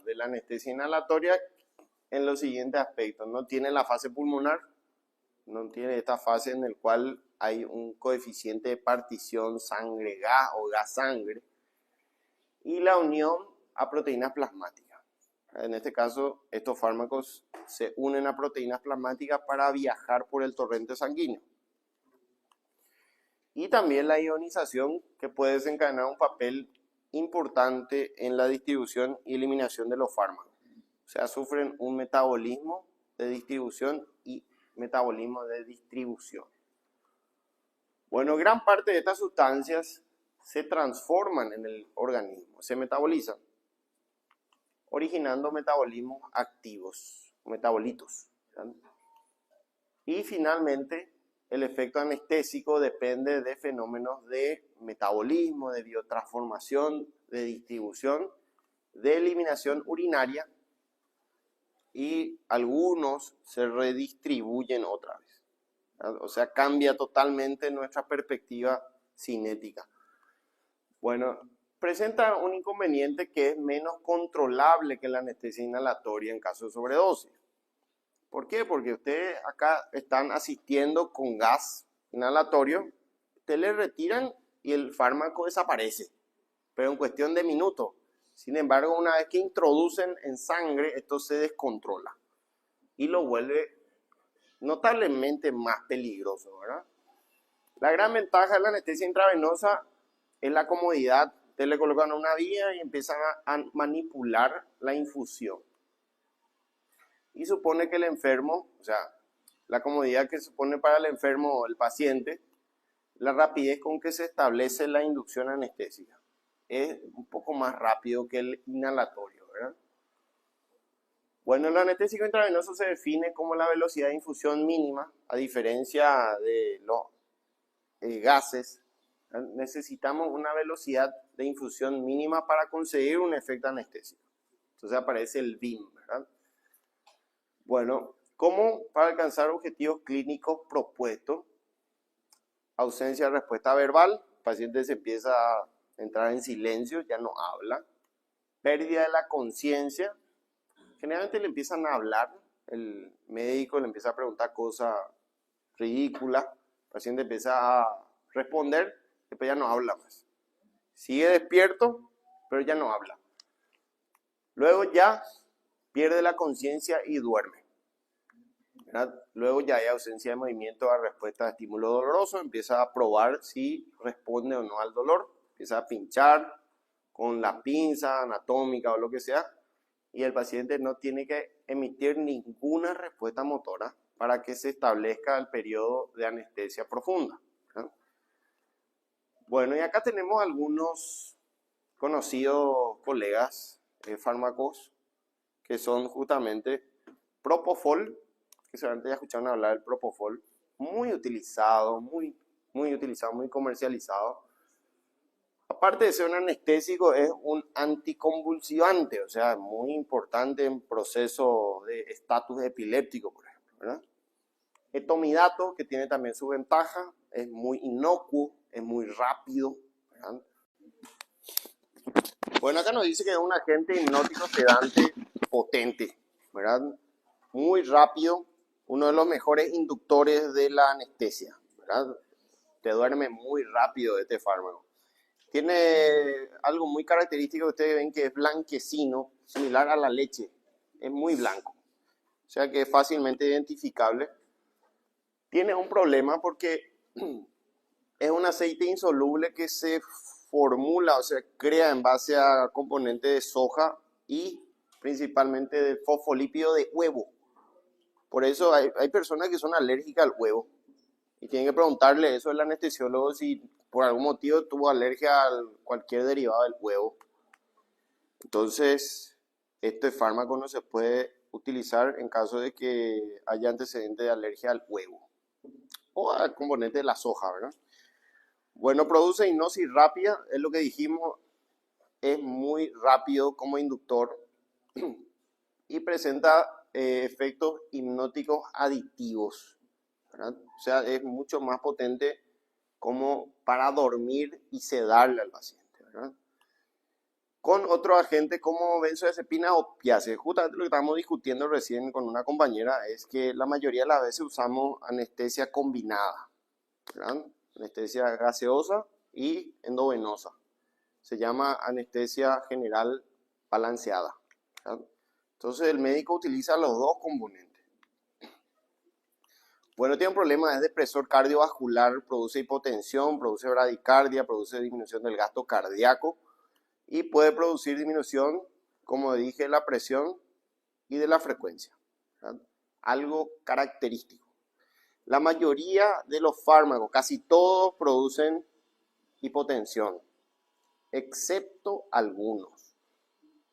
de la anestesia inhalatoria en los siguientes aspectos. No tiene la fase pulmonar, no tiene esta fase en la cual hay un coeficiente de partición sangre-gas o gas-sangre, y la unión a proteínas plasmáticas. En este caso, estos fármacos se unen a proteínas plasmáticas para viajar por el torrente sanguíneo. Y también la ionización, que puede desencadenar un papel importante en la distribución y eliminación de los fármacos. O sea, sufren un metabolismo de distribución y metabolismo de distribución. Bueno, gran parte de estas sustancias se transforman en el organismo, se metabolizan, originando metabolismos activos, metabolitos, ¿verdad? Y finalmente, el efecto anestésico depende de fenómenos de metabolismo, de biotransformación, de distribución, de eliminación urinaria, y algunos se redistribuyen otra vez, ¿verdad? O sea, cambia totalmente nuestra perspectiva cinética. Bueno, presenta un inconveniente que es menos controlable que la anestesia inhalatoria en caso de sobredosis. ¿Por qué? Porque ustedes acá están asistiendo con gas inhalatorio, ustedes le retiran y el fármaco desaparece, pero en cuestión de minutos. Sin embargo, una vez que introducen en sangre, esto se descontrola y lo vuelve notablemente más peligroso, ¿verdad? La gran ventaja de la anestesia intravenosa es la comodidad. Ustedes le colocan una vía y empiezan a manipular la infusión. Y supone que el enfermo, o sea, la comodidad que supone para el enfermo o el paciente, la rapidez con que se establece la inducción anestésica. Es un poco más rápido que el inhalatorio, ¿verdad? Bueno, el anestésico intravenoso se define como la velocidad de infusión mínima, a diferencia de los gases. Necesitamos una velocidad de infusión mínima para conseguir un efecto anestésico. Entonces aparece el BIM, ¿verdad? Bueno, ¿cómo para alcanzar objetivos clínicos propuestos? Ausencia de respuesta verbal, el paciente se empieza a entrar en silencio, ya no habla. Pérdida de la conciencia, generalmente le empiezan a hablar, el médico le empieza a preguntar cosas ridículas, el paciente empieza a responder, después ya no habla más. Sigue despierto, pero ya no habla. Luego ya pierde la conciencia y duerme, ¿verdad? Luego ya hay ausencia de movimiento a respuesta a estímulo doloroso, empieza a probar si responde o no al dolor, empieza a pinchar con la pinza anatómica o lo que sea, y el paciente no tiene que emitir ninguna respuesta motora para que se establezca el periodo de anestesia profunda, ¿verdad? Bueno, y acá tenemos algunos conocidos colegas fármacos que son justamente Propofol, que seguramente ya escucharon hablar del Propofol, muy utilizado, muy utilizado, muy comercializado. Aparte de ser un anestésico, es un anticonvulsivante, o sea, muy importante en procesos de estatus epiléptico, por ejemplo, ¿verdad? Etomidato, que tiene también su ventaja, es muy inocuo, es muy rápido, ¿verdad? Bueno, acá nos dice que es un agente hipnótico sedante potente, ¿verdad? Muy rápido, uno de los mejores inductores de la anestesia, ¿verdad? Te duerme muy rápido este fármaco. Tiene algo muy característico que ustedes ven que es blanquecino, similar a la leche, es muy blanco, o sea que es fácilmente identificable. Tiene un problema porque es un aceite insoluble que se formula, o sea, crea en base a componentes de soja y principalmente de fosfolípido de huevo. Por eso hay personas que son alérgicas al huevo y tienen que preguntarle eso al anestesiólogo si por algún motivo tuvo alergia a cualquier derivado del huevo. Entonces, este fármaco no se puede utilizar en caso de que haya antecedente de alergia al huevo o al componente de la soja, ¿verdad? Bueno, produce hipnosis rápida, es lo que dijimos, es muy rápido como inductor y presenta efectos hipnóticos adictivos, ¿verdad? O sea, es mucho más potente como para dormir y sedarle al paciente, ¿verdad? Con otro agente como benzodiazepina o opiáceos. Justamente lo que estábamos discutiendo recién con una compañera es que la mayoría de las veces usamos anestesia combinada, ¿verdad? Anestesia gaseosa y endovenosa. Se llama anestesia general balanceada, ¿verdad? Entonces el médico utiliza los dos componentes. Bueno, tiene un problema, es depresor cardiovascular, produce hipotensión, produce bradicardia, produce disminución del gasto cardíaco y puede producir disminución, como dije, de la presión y de la frecuencia, ¿verdad? Algo característico. La mayoría de los fármacos, casi todos, producen hipotensión, excepto algunos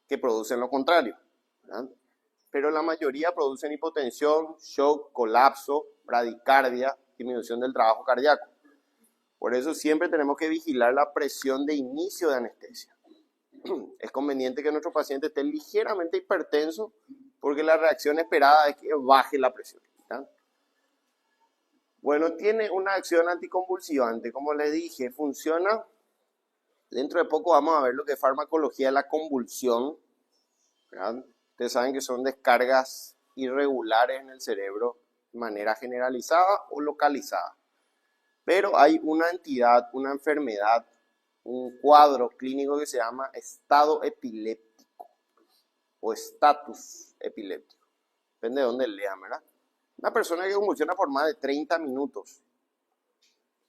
que producen lo contrario, ¿verdad? Pero la mayoría producen hipotensión, shock, colapso, bradicardia, disminución del trabajo cardíaco. Por eso siempre tenemos que vigilar la presión de inicio de anestesia. Es conveniente que nuestro paciente esté ligeramente hipertenso porque la reacción esperada es que baje la presión, ¿verdad? Bueno, tiene una acción anticonvulsivante, como les dije, funciona. Dentro de poco vamos a ver lo que es farmacología de la convulsión, ¿verdad? Ustedes saben que son descargas irregulares en el cerebro de manera generalizada o localizada. Pero hay una entidad, una enfermedad, un cuadro clínico que se llama estado epiléptico o estatus epiléptico. Depende de dónde lean, ¿verdad? Una persona que convulsiona por más de 30 minutos,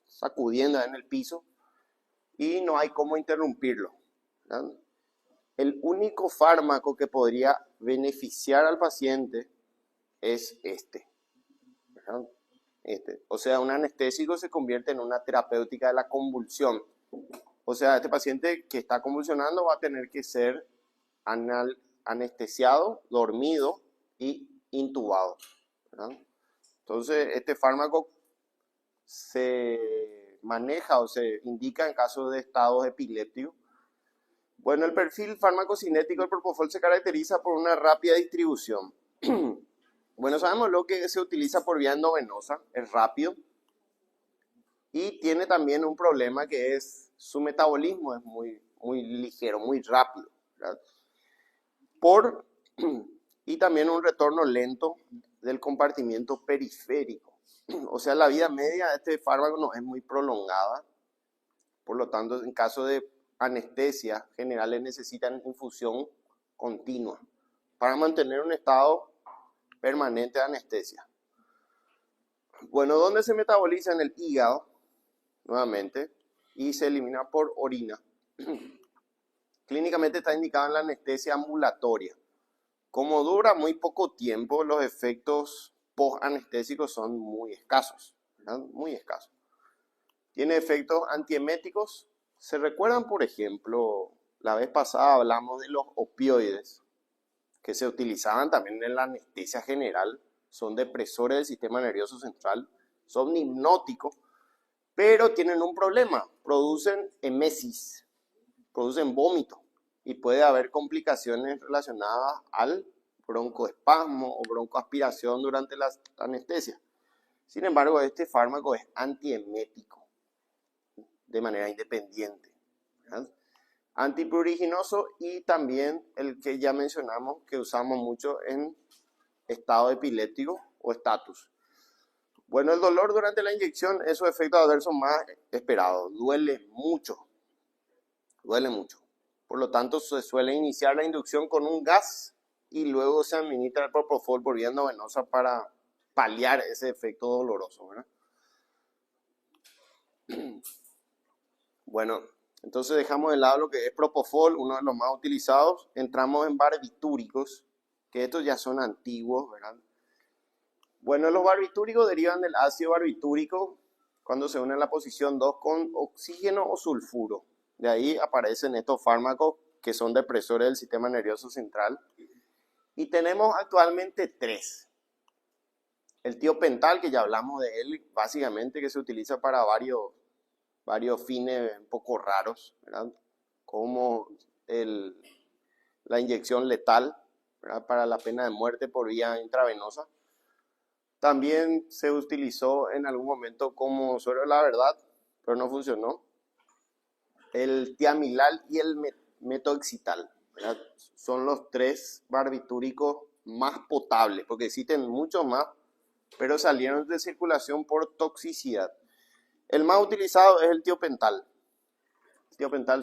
sacudiendo en el piso y no hay cómo interrumpirlo, ¿verdad? El único fármaco que podría beneficiar al paciente es este, ¿verdad? O sea, un anestésico se convierte en una terapéutica de la convulsión. O sea, este paciente que está convulsionando va a tener que ser anestesiado, dormido y intubado, ¿verdad? Entonces, este fármaco se maneja o se indica en casos de estados epilépticos. Bueno, el perfil farmacocinético del propofol se caracteriza por una rápida distribución. Bueno, sabemos lo que se utiliza por vía endovenosa, es rápido y tiene también un problema que es su metabolismo es muy ligero, muy rápido, ¿verdad? Y también un retorno lento del compartimiento periférico. O sea, la vida media de este fármaco no es muy prolongada, por lo tanto, en caso de anestesia generales necesitan infusión continua para mantener un estado permanente de anestesia. Bueno, ¿dónde se metaboliza? En el hígado, nuevamente, y se elimina por orina. Clínicamente está indicado en la anestesia ambulatoria. Como dura muy poco tiempo, los efectos post-anestésicos son muy escasos, ¿verdad? Muy escasos. Tiene efectos antieméticos. ¿Se recuerdan, por ejemplo, la vez pasada hablamos de los opioides, que se utilizaban también en la anestesia general? Son depresores del sistema nervioso central, son hipnóticos, pero tienen un problema, producen emesis, producen vómito y puede haber complicaciones relacionadas al broncoespasmo o broncoaspiración durante la anestesia. Sin embargo, este fármaco es antiemético de manera independiente, ¿verdad? Antipruriginoso y también el que ya mencionamos que usamos mucho en estado epiléptico o estatus. Bueno, el dolor durante la inyección es su efecto adverso más esperado. Duele mucho. Duele mucho. Por lo tanto, se suele iniciar la inducción con un gas y luego se administra el propofol por vía endovenosa para paliar ese efecto doloroso, ¿verdad? Bueno, entonces dejamos de lado lo que es propofol, uno de los más utilizados. Entramos en barbitúricos, que estos ya son antiguos, ¿verdad? Bueno, los barbitúricos derivan del ácido barbitúrico cuando se une en la posición 2 con oxígeno o sulfuro. De ahí aparecen estos fármacos que son depresores del sistema nervioso central. Y tenemos actualmente 3. El tiopental, que ya hablamos de él, básicamente que se utiliza para varios fines un poco raros, ¿verdad? Como la inyección letal, ¿verdad? Para la pena de muerte por vía intravenosa. También se utilizó en algún momento como suero de la verdad, pero no funcionó. El tiamilal y el metoxital, ¿verdad? Son los 3 barbitúricos más potables, porque existen muchos más, pero salieron de circulación por toxicidad. El más utilizado es el tiopental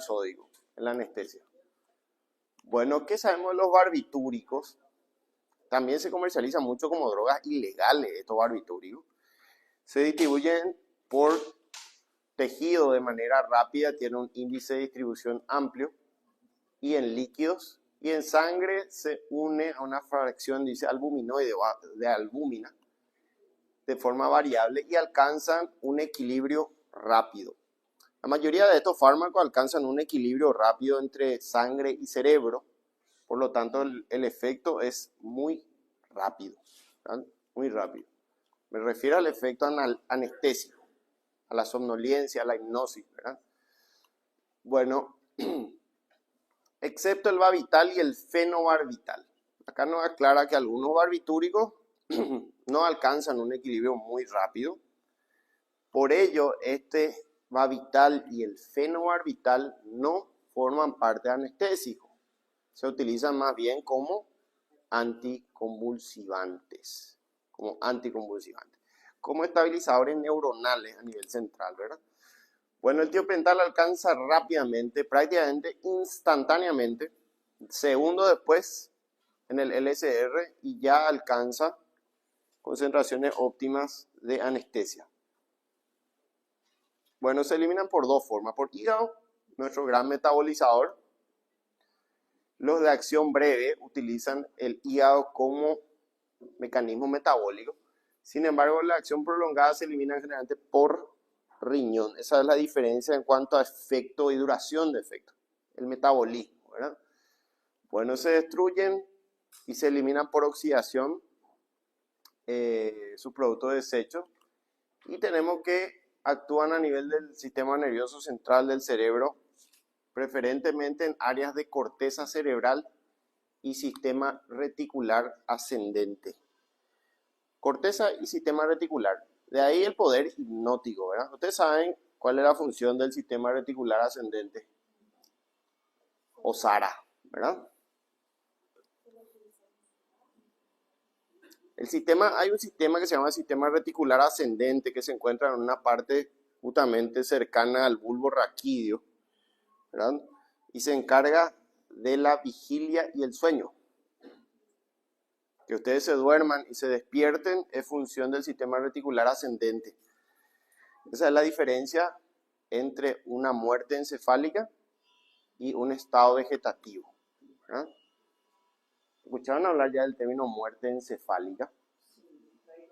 sódico en la anestesia. Bueno, ¿qué sabemos de los barbitúricos? También se comercializan mucho como drogas ilegales estos barbitúricos. Se distribuyen por tejido de manera rápida, tiene un índice de distribución amplio, y en líquidos y en sangre se une a una fracción, dice albuminoide de albúmina, de forma variable y alcanzan un equilibrio rápido. La mayoría de estos fármacos alcanzan un equilibrio rápido entre sangre y cerebro, por lo tanto el efecto es muy rápido, ¿verdad? Muy rápido. Me refiero al efecto anestésico, a la somnolencia, a la hipnosis, ¿verdad? Bueno, excepto el Bavital y el fenobarbital. Acá nos aclara que algunos barbitúricos no alcanzan un equilibrio muy rápido. Por ello, este Bavital y el fenobarbital no forman parte de anestésico. Se utilizan más bien como anticonvulsivantes. Como estabilizadores neuronales a nivel central, ¿verdad? Bueno, el tiopental alcanza rápidamente, prácticamente instantáneamente, segundos después en el LSR y ya alcanza concentraciones óptimas de anestesia. Bueno, se eliminan por dos formas, por hígado, nuestro gran metabolizador. Los de acción breve utilizan el hígado como mecanismo metabólico. Sin embargo, la acción prolongada se elimina generalmente por riñón. Esa es la diferencia en cuanto a efecto y duración de efecto. El metabolismo, ¿verdad? Bueno, se destruyen y se eliminan por oxidación sus productos de desecho. Y tenemos que actúan a nivel del sistema nervioso central del cerebro, preferentemente en áreas de corteza cerebral y sistema reticular ascendente. Corteza y sistema reticular. De ahí el poder hipnótico, ¿verdad? Ustedes saben cuál es la función del sistema reticular ascendente. O SARA, ¿verdad? Hay un sistema que se llama sistema reticular ascendente que se encuentra en una parte justamente cercana al bulbo raquídeo, ¿verdad? Y se encarga de la vigilia y el sueño. Que ustedes se duerman y se despierten es función del sistema reticular ascendente. Esa es la diferencia entre una muerte encefálica y un estado vegetativo, ¿verdad? ¿Escucharon hablar ya del término muerte encefálica?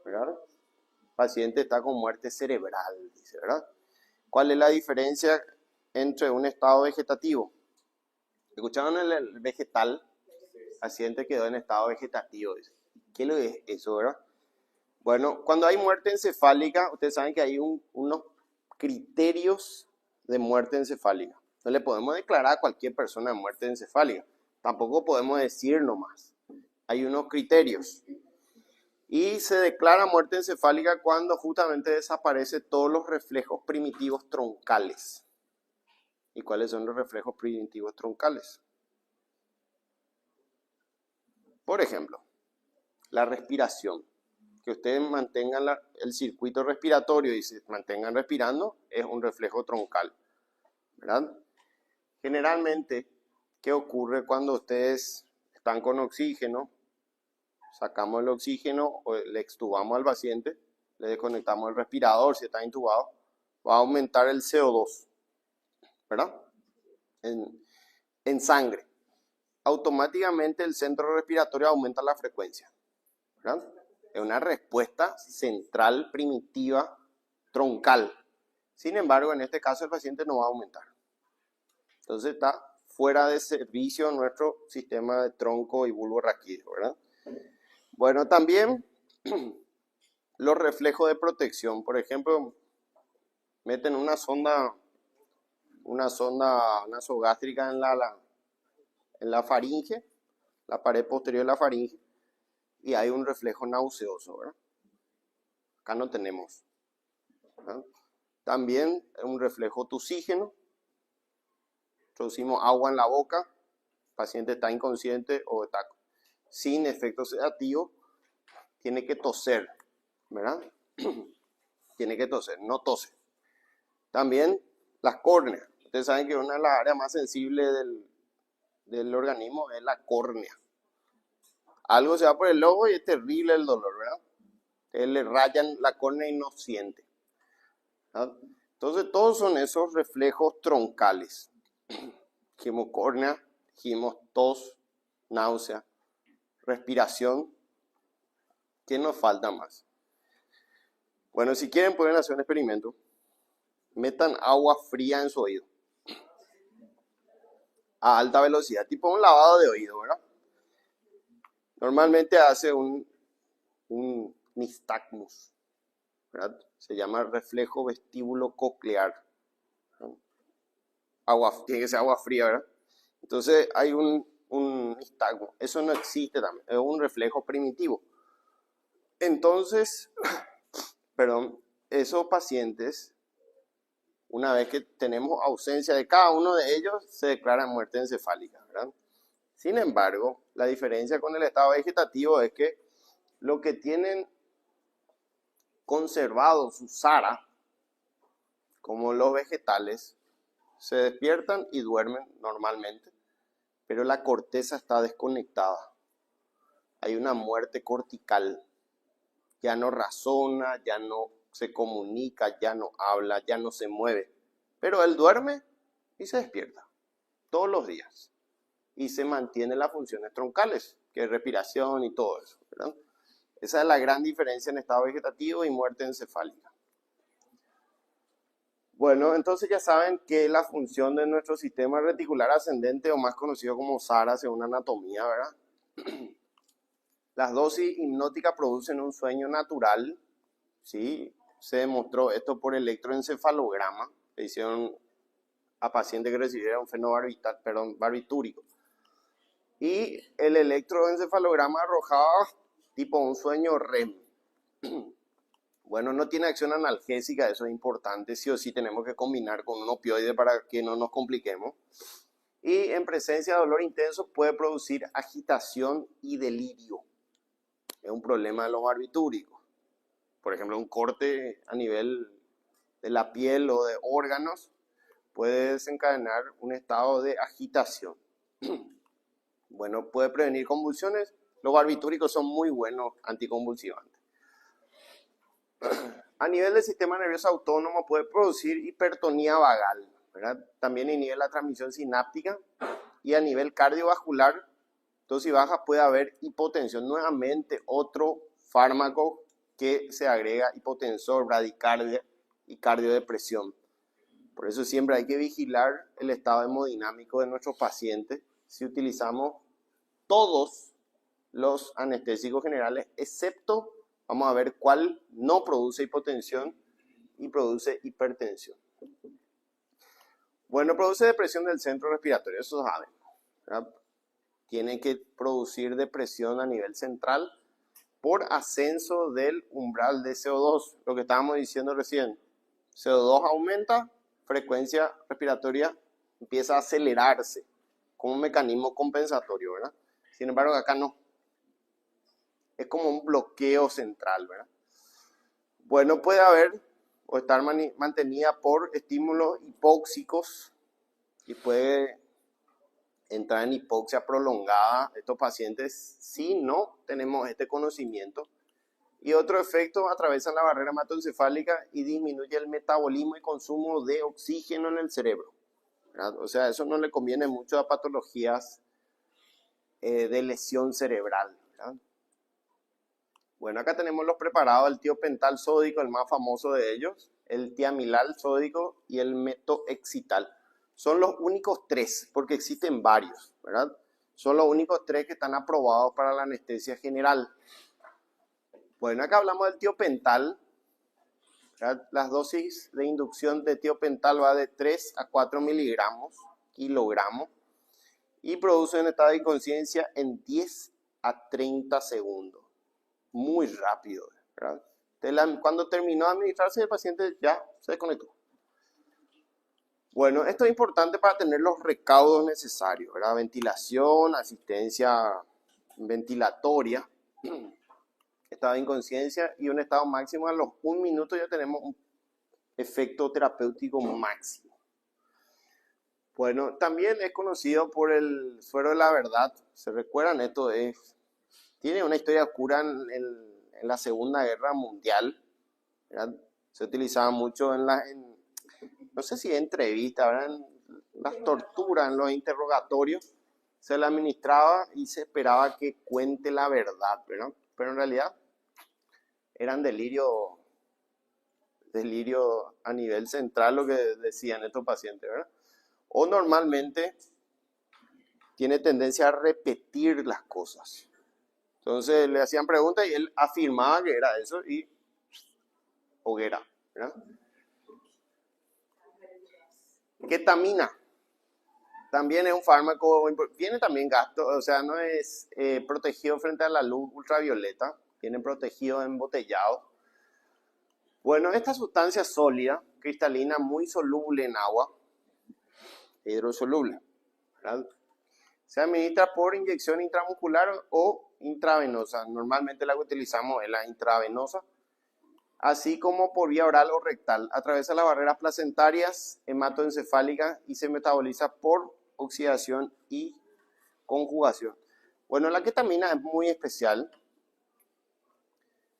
¿Verdad? El paciente está con muerte cerebral, dice, ¿verdad? ¿Cuál es la diferencia entre un estado vegetativo? ¿Escucharon el vegetal? El paciente quedó en estado vegetativo, dice. ¿Qué es eso, verdad? Bueno, cuando hay muerte encefálica, ustedes saben que hay unos criterios de muerte encefálica. No le podemos declarar a cualquier persona muerte encefálica. Tampoco podemos decir nomás. Hay unos criterios. Y se declara muerte encefálica cuando justamente desaparecen todos los reflejos primitivos troncales. ¿Y cuáles son los reflejos primitivos troncales? Por ejemplo, la respiración. Que ustedes mantengan el circuito respiratorio y se mantengan respirando es un reflejo troncal, ¿verdad? Generalmente, ¿qué ocurre cuando ustedes están con oxígeno? Sacamos el oxígeno o le extubamos al paciente, le desconectamos el respirador si está intubado, va a aumentar el CO2, ¿verdad? En sangre. Automáticamente el centro respiratorio aumenta la frecuencia, ¿verdad? Es una respuesta central primitiva troncal. Sin embargo, en este caso el paciente no va a aumentar. Entonces está fuera de servicio nuestro sistema de tronco y bulbo raquídeo, ¿verdad? Bueno, también los reflejos de protección. Por ejemplo, meten una sonda nasogástrica en la faringe, la pared posterior de la faringe, y hay un reflejo nauseoso, ¿verdad? Acá no tenemos, ¿verdad? También un reflejo tusígeno. Introducimos agua en la boca, el paciente está inconsciente o está sin efecto sedativo, tiene que toser, ¿verdad? Tiene que toser, no tose. También las córneas. Ustedes saben que una de las áreas más sensibles del organismo es la córnea. Algo se va por el ojo y es terrible el dolor, ¿verdad? Ustedes le rayan la córnea y no siente, ¿verdad? Entonces todos son esos reflejos troncales. Dijimos córnea, dijimos tos, náusea, respiración. ¿Qué nos falta más? Bueno, si quieren pueden hacer un experimento. Metan agua fría en su oído. A alta velocidad, tipo un lavado de oído, ¿verdad? Normalmente hace un nistagmus, ¿verdad? Se llama reflejo vestíbulo coclear. Tiene que ser agua fría, ¿verdad? Entonces hay un nistagmus. Eso no existe también, es un reflejo primitivo. Entonces, perdón, esos pacientes, una vez que tenemos ausencia de cada uno de ellos, se declara muerte encefálica, ¿verdad? Sin embargo, la diferencia con el estado vegetativo es que lo que tienen conservado su SARA, como los vegetales, se despiertan y duermen normalmente, pero la corteza está desconectada. Hay una muerte cortical. Ya no razona, ya no se comunica, ya no habla, ya no se mueve. Pero él duerme y se despierta todos los días. Y se mantienen las funciones troncales, que es respiración y todo eso, ¿verdad? Esa es la gran diferencia en estado vegetativo y muerte encefálica. Bueno, entonces ya saben que la función de nuestro sistema reticular ascendente, o más conocido como SARA, según anatomía, ¿verdad? Las dosis hipnóticas producen un sueño natural, ¿sí? Se demostró esto por electroencefalograma. Le hicieron a pacientes que recibieron barbitúrico. Y el electroencefalograma arrojaba tipo un sueño REM. Bueno, no tiene acción analgésica, eso es importante. Sí o sí tenemos que combinar con un opioide para que no nos compliquemos. Y en presencia de dolor intenso puede producir agitación y delirio. Es un problema de los barbitúricos. Por ejemplo, un corte a nivel de la piel o de órganos puede desencadenar un estado de agitación. Bueno, puede prevenir convulsiones. Los barbitúricos son muy buenos anticonvulsivantes. A nivel del sistema nervioso autónomo puede producir hipertonía vagal, ¿verdad? También inhibe la transmisión sináptica. Y a nivel cardiovascular, dosis baja, puede haber hipotensión. Nuevamente otro fármaco que se agrega, hipotensor, bradicardia y cardiodepresión. Por eso siempre hay que vigilar el estado hemodinámico de nuestros pacientes si utilizamos todos los anestésicos generales, excepto, vamos a ver cuál no produce hipotensión y produce hipertensión. Bueno, produce depresión del centro respiratorio, eso saben, ¿verdad? Tiene que producir depresión a nivel central por ascenso del umbral de CO2, lo que estábamos diciendo recién. CO2 aumenta, frecuencia respiratoria empieza a acelerarse como un mecanismo compensatorio, ¿verdad? Sin embargo, acá no. Es como un bloqueo central, ¿verdad? Bueno, puede haber o estar mantenida por estímulos hipóxicos y puede entrar en hipoxia prolongada estos pacientes si no tenemos este conocimiento. Y otro efecto, atraviesan la barrera hematoencefálica y disminuye el metabolismo y consumo de oxígeno en el cerebro, ¿verdad? O sea, eso no le conviene mucho a patologías de lesión cerebral, ¿verdad? Bueno, acá tenemos los preparados, el tiopental sódico, el más famoso de ellos, el tiamilal sódico y el metoexital. Son los únicos tres, porque existen varios, ¿verdad? Son los únicos tres que están aprobados para la anestesia general. Bueno, acá hablamos del tiopental. ¿Verdad? Las dosis de inducción de tiopental va de 3 a 4 kilogramos, y produce un estado de inconsciencia en 10 a 30 segundos. Muy rápido, ¿verdad? Cuando terminó de administrarse, el paciente ya se desconectó. Bueno, esto es importante para tener los recaudos necesarios, ¿verdad? Ventilación, asistencia ventilatoria, estado de inconsciencia y un estado máximo. A los 1 minuto ya tenemos un efecto terapéutico máximo. Bueno, también es conocido por el suero de la verdad. ¿Se recuerdan? Esto tiene una historia oscura en la Segunda Guerra Mundial, ¿verdad? Se utilizaba mucho no sé si en entrevistas, ¿verdad? En las torturas, en los interrogatorios, se le administraba y se esperaba que cuente la verdad, ¿verdad? Pero en realidad eran delirios delirio a nivel central, lo que decían estos pacientes, ¿verdad? O normalmente tiene tendencia a repetir las cosas. Entonces le hacían preguntas y él afirmaba que era eso y hoguera, ¿verdad? Ketamina. También es un fármaco, tiene también gasto, o sea, no es protegido frente a la luz ultravioleta, tiene protegido embotellado. Bueno, esta sustancia sólida, cristalina, muy soluble en agua, hidrosoluble, ¿verdad? Se administra por inyección intramuscular o intravenosa. Normalmente la que utilizamos es la intravenosa, así como por vía oral o rectal. Atraviesa las barreras placentarias, hematoencefálicas y se metaboliza por oxidación y conjugación. Bueno, la ketamina es muy especial.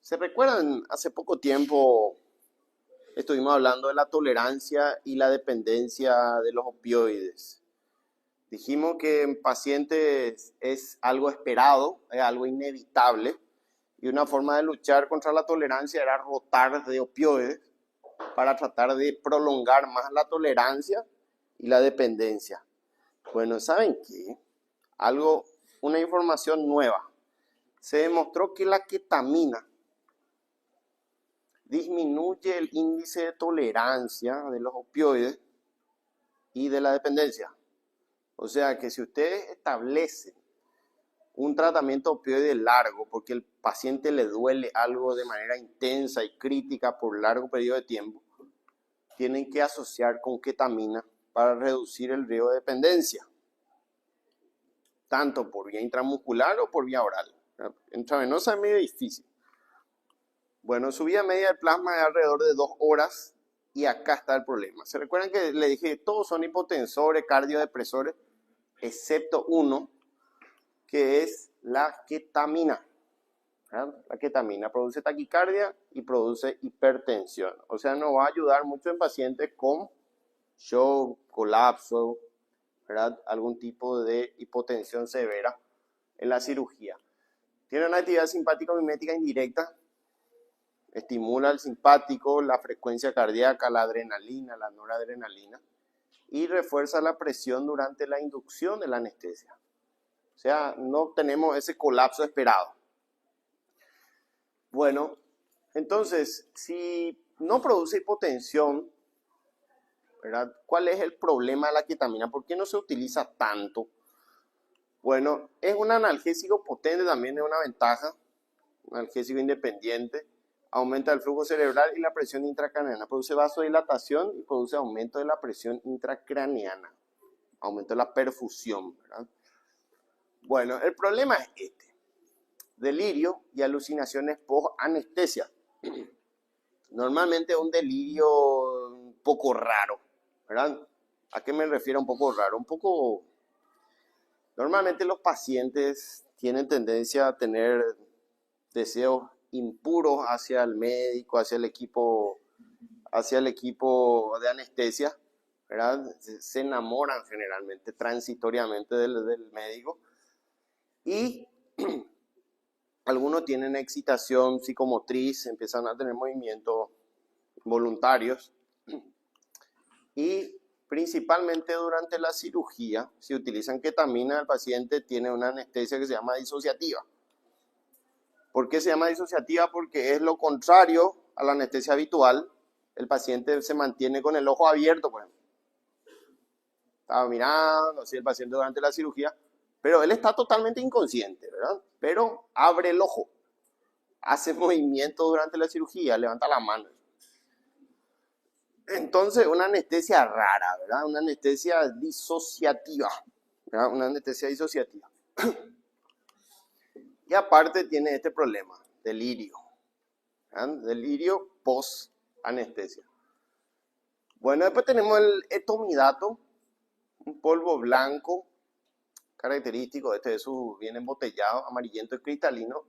¿Se recuerdan? Hace poco tiempo estuvimos hablando de la tolerancia y la dependencia de los opioides. Dijimos que en pacientes es algo esperado, es algo inevitable, y una forma de luchar contra la tolerancia era rotar de opioides para tratar de prolongar más la tolerancia y la dependencia. Bueno, ¿saben qué? Una información nueva. Se demostró que la ketamina disminuye el índice de tolerancia de los opioides y de la dependencia. O sea que si ustedes establecen un tratamiento opioide largo, porque el paciente le duele algo de manera intensa y crítica por largo periodo de tiempo, tienen que asociar con ketamina para reducir el riesgo de dependencia, tanto por vía intramuscular o por vía oral. Intravenosa es medio difícil. Bueno, su vida media de plasma es alrededor de 2 horas y acá está el problema. ¿Se recuerdan que le dije que todos son hipotensores, cardiodepresores, excepto uno, que es la ketamina? ¿Verdad? La ketamina produce taquicardia y produce hipertensión. O sea, nos va a ayudar mucho en pacientes con shock, colapso, ¿verdad? Algún tipo de hipotensión severa en la cirugía. Tiene una actividad simpático-mimética indirecta. Estimula el simpático, la frecuencia cardíaca, la adrenalina, la noradrenalina y refuerza la presión durante la inducción de la anestesia. O sea, no tenemos ese colapso esperado. Bueno, entonces, si no produce hipotensión, ¿verdad? ¿Cuál es el problema de la ketamina? ¿Por qué no se utiliza tanto? Bueno, es un analgésico potente, también es una ventaja, un analgésico independiente. Aumenta el flujo cerebral y la presión intracraneana. Produce vasodilatación y produce aumento de la presión intracraneana. Aumento de la perfusión, ¿verdad? Bueno, el problema es este. Delirio y alucinaciones post-anestesia. Normalmente es un delirio un poco raro, ¿verdad? ¿A qué me refiero un poco raro? Normalmente los pacientes tienen tendencia a tener deseos impuros hacia el médico, hacia el equipo de anestesia, ¿verdad? Se enamoran generalmente, transitoriamente del médico, y algunos tienen excitación psicomotriz, empiezan a tener movimientos voluntarios, y principalmente durante la cirugía, si utilizan ketamina, el paciente tiene una anestesia que se llama disociativa. ¿Por qué se llama disociativa? Porque es lo contrario a la anestesia habitual. El paciente se mantiene con el ojo abierto, por ejemplo. Estaba mirando así el paciente durante la cirugía, pero él está totalmente inconsciente, ¿verdad? Pero abre el ojo, hace movimiento durante la cirugía, levanta la mano. Entonces, una anestesia rara, ¿verdad? Una anestesia disociativa, ¿verdad? Una anestesia disociativa. Y aparte tiene este problema, delirio. ¿Verdad? Delirio post-anestesia. Bueno, después tenemos el etomidato, un polvo blanco, característico, este de su bien embotellado, amarillento y cristalino,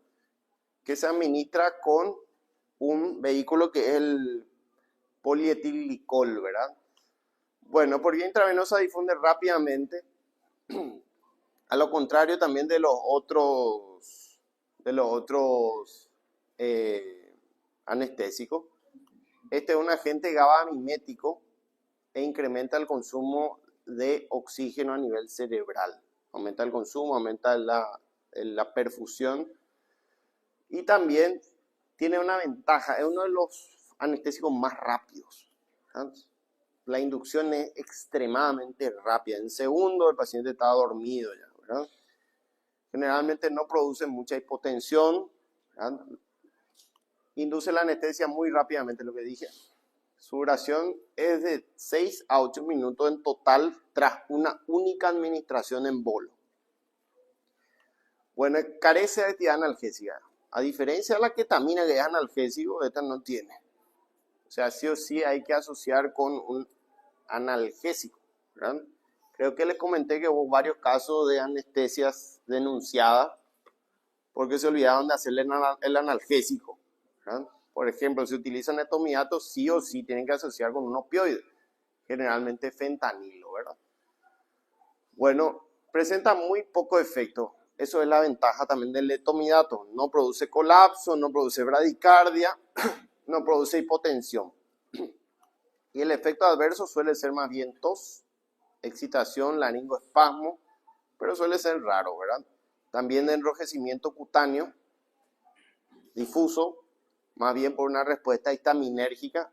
que se administra con un vehículo que es el polietilglicol, ¿verdad? Bueno, por vía intravenosa difunde rápidamente, a lo contrario también de los otros anestésicos. Este es un agente GABA-mimético e incrementa el consumo de oxígeno a nivel cerebral. Aumenta el consumo, aumenta la perfusión y también tiene una ventaja, es uno de los anestésicos más rápidos. La inducción es extremadamente rápida. En segundos el paciente está dormido ya, ¿verdad? Generalmente no produce mucha hipotensión, ¿verdad? Induce la anestesia muy rápidamente, lo que dije. Su duración es de 6 a 8 minutos en total tras una única administración en bolo. Bueno, carece de actividad analgésica. A diferencia de la ketamina, que es analgésico, esta no tiene. O sea, sí o sí hay que asociar con un analgésico, ¿verdad? Creo que les comenté que hubo varios casos de anestesias denunciadas porque se olvidaron de hacerle el analgésico, ¿verdad? Por ejemplo, si utilizan etomidato, sí o sí tienen que asociar con un opioide, generalmente fentanilo, ¿verdad? Bueno, presenta muy poco efecto. Eso es la ventaja también del etomidato. No produce colapso, no produce bradicardia, no produce hipotensión. Y el efecto adverso suele ser más bien tos, excitación, laringoespasmo, pero suele ser raro, ¿verdad? También enrojecimiento cutáneo, difuso, más bien por una respuesta histaminérgica.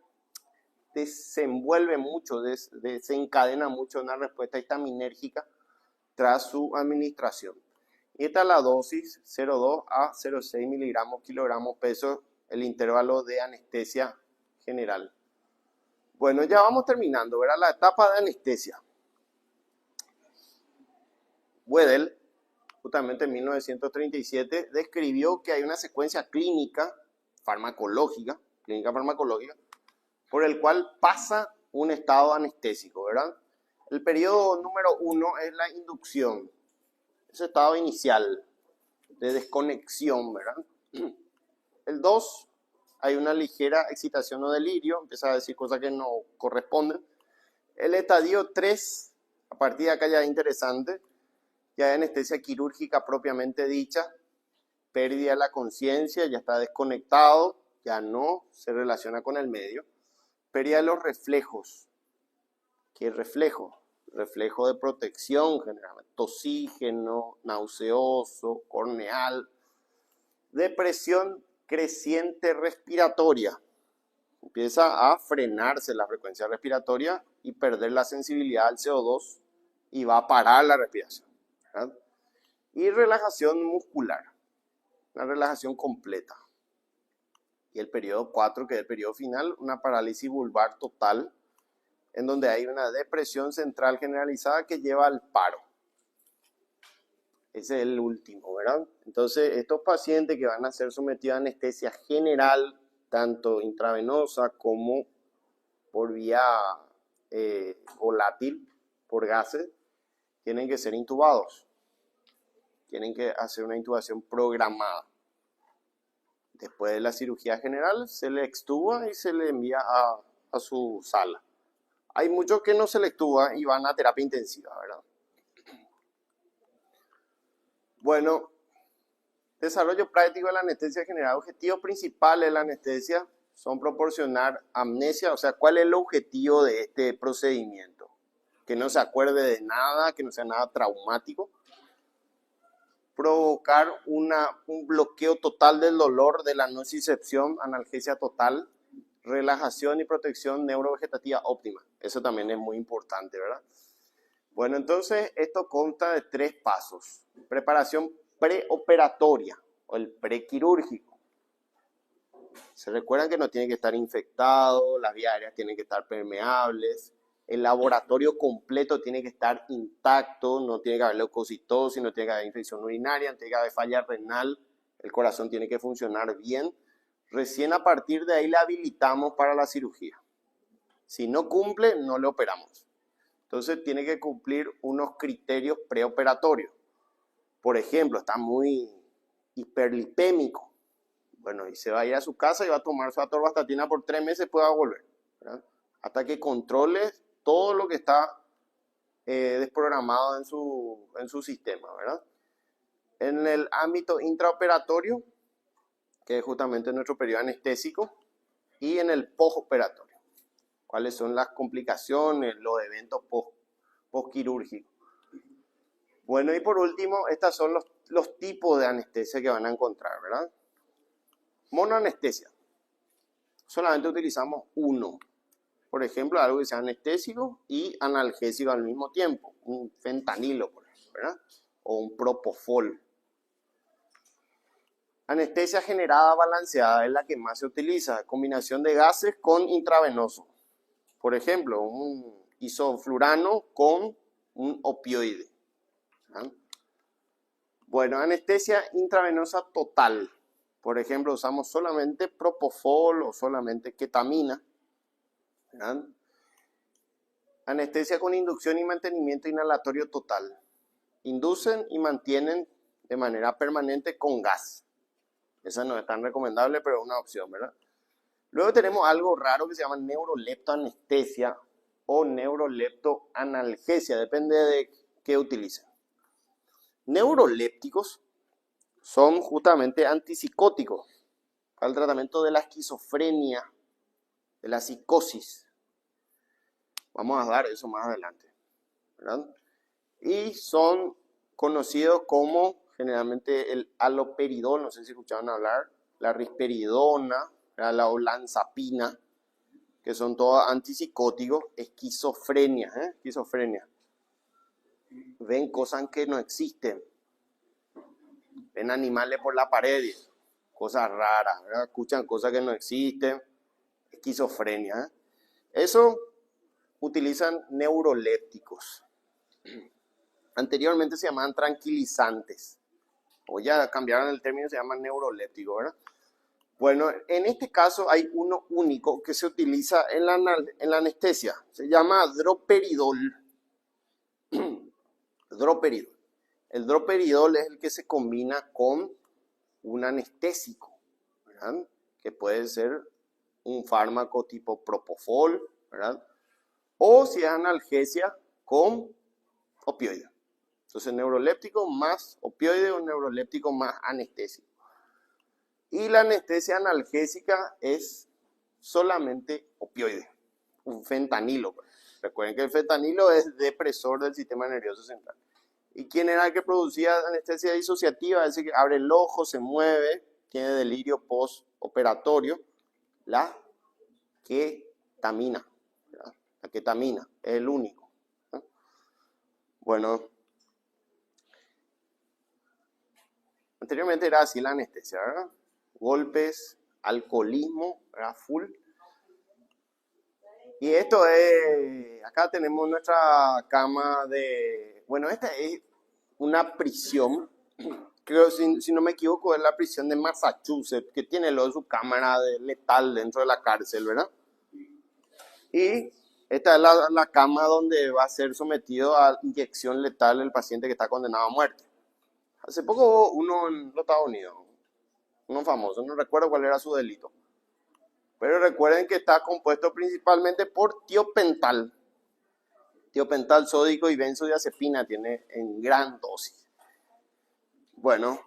Desenvuelve mucho, desencadena mucho una respuesta histaminérgica tras su administración. Y esta es la dosis 0,2 a 0,6 miligramos kilogramos peso, el intervalo de anestesia general. Bueno, ya vamos terminando, ¿verdad? La etapa de anestesia. Wedel, justamente en 1937, describió que hay una secuencia clínica farmacológica, por el cual pasa un estado anestésico, ¿verdad? El periodo número 1 es la inducción, ese estado inicial de desconexión, ¿verdad? El 2, hay una ligera excitación o delirio, empieza a decir cosas que no corresponden. El estadio 3, a partir de acá ya es interesante, ya hay anestesia quirúrgica propiamente dicha, pérdida de la conciencia, ya está desconectado, ya no se relaciona con el medio. Pérdida de los reflejos. ¿Qué reflejo? Reflejo de protección, generalmente tosígeno, nauseoso, corneal. Depresión creciente respiratoria. Empieza a frenarse la frecuencia respiratoria y perder la sensibilidad al CO2 y va a parar la respiración, ¿verdad? Y relajación muscular, una relajación completa. Y el periodo 4, que es el periodo final, una parálisis vulvar total, en donde hay una depresión central generalizada que lleva al paro. Ese es el último, ¿verdad? Entonces, estos pacientes que van a ser sometidos a anestesia general, tanto intravenosa como por vía volátil, por gases, tienen que ser intubados. Tienen que hacer una intubación programada. Después de la cirugía general, se le extuba y se le envía a su sala. Hay muchos que no se le extuba y van a terapia intensiva, ¿verdad? Bueno, desarrollo práctico de la anestesia general. Objetivos principales de la anestesia son proporcionar amnesia, o sea, ¿cuál es el objetivo de este procedimiento? Que no se acuerde de nada, que no sea nada traumático. Provocar un bloqueo total del dolor, de la nocicepción, analgesia total, relajación y protección neurovegetativa óptima. Eso también es muy importante, ¿verdad? Bueno, entonces esto consta de 3 pasos. Preparación preoperatoria o el prequirúrgico. Se recuerdan que no tiene que estar infectado, las vías aéreas tienen que estar permeables, el laboratorio completo tiene que estar intacto, no tiene que haber leucocitosis, no tiene que haber infección urinaria, no tiene que haber falla renal, el corazón tiene que funcionar bien. Recién a partir de ahí le habilitamos para la cirugía. Si no cumple, no le operamos. Entonces tiene que cumplir unos criterios preoperatorios. Por ejemplo, está muy hiperlipémico. Bueno, y se va a ir a su casa y va a tomar su atorvastatina por 3 meses, puede volver, ¿verdad? Hasta que controle todo lo que está desprogramado en su sistema, ¿verdad? En el ámbito intraoperatorio, que es justamente nuestro periodo anestésico, y en el postoperatorio. ¿Cuáles son las complicaciones, los eventos postquirúrgicos? Bueno, y por último, estos son los tipos de anestesia que van a encontrar, ¿verdad? Monoanestesia. Solamente utilizamos uno. Por ejemplo, algo que sea anestésico y analgésico al mismo tiempo. Un fentanilo, por ejemplo, ¿verdad? O un propofol. Anestesia generada balanceada es la que más se utiliza. Combinación de gases con intravenoso. Por ejemplo, un isoflurano con un opioide. ¿Verdad? Bueno, anestesia intravenosa total. Por ejemplo, usamos solamente propofol o solamente ketamina. ¿Verdad? Anestesia con inducción y mantenimiento inhalatorio total. Inducen y mantienen de manera permanente con gas. Esa no es tan recomendable, pero es una opción, ¿verdad? Luego tenemos algo raro que se llama neuroleptoanestesia o neuroleptoanalgesia, depende de qué utilicen. Neurolépticos son justamente antipsicóticos para el tratamiento de la esquizofrenia, de la psicosis. Vamos a dar eso más adelante, ¿verdad? Y son conocidos como generalmente el haloperidol, no sé si escucharon hablar, la risperidona, la olanzapina, que son todos antipsicóticos. Esquizofrenia, esquizofrenia. Ven cosas que no existen. Ven animales por la pared, cosas raras, ¿verdad? Escuchan cosas que no existen. Esquizofrenia. Eso utilizan neurolépticos. Anteriormente se llamaban tranquilizantes. O ya cambiaron el término, se llama neuroléptico, ¿verdad? Bueno, en este caso hay uno único que se utiliza en la anestesia. Se llama droperidol. Droperidol. El droperidol es el que se combina con un anestésico, ¿verdad? Que puede ser un fármaco tipo propofol, ¿verdad? O si es analgesia con opioide. Entonces, neuroléptico más opioide o neuroléptico más anestésico. Y la anestesia analgésica es solamente opioide, un fentanilo. Recuerden que el fentanilo es depresor del sistema nervioso central. ¿Y quién era el que producía anestesia disociativa? Es decir, que abre el ojo, se mueve, tiene delirio postoperatorio. La ketamina. ¿Verdad? La ketamina es el único. ¿No? Bueno, anteriormente era así la anestesia, ¿verdad? Golpes, alcoholismo, ¿verdad? Full. Y esto es, acá tenemos nuestra cama de, bueno, esta es una prisión, creo, si no me equivoco, es la prisión de Massachusetts, que tiene luego su cámara de letal dentro de la cárcel, ¿verdad? Y esta es la cama donde va a ser sometido a inyección letal el paciente que está condenado a muerte. Hace poco hubo uno en los Estados Unidos, uno famoso, no recuerdo cuál era su delito. Pero recuerden que está compuesto principalmente por tiopental. Tiopental sódico y benzodiazepina tiene en gran dosis. Bueno,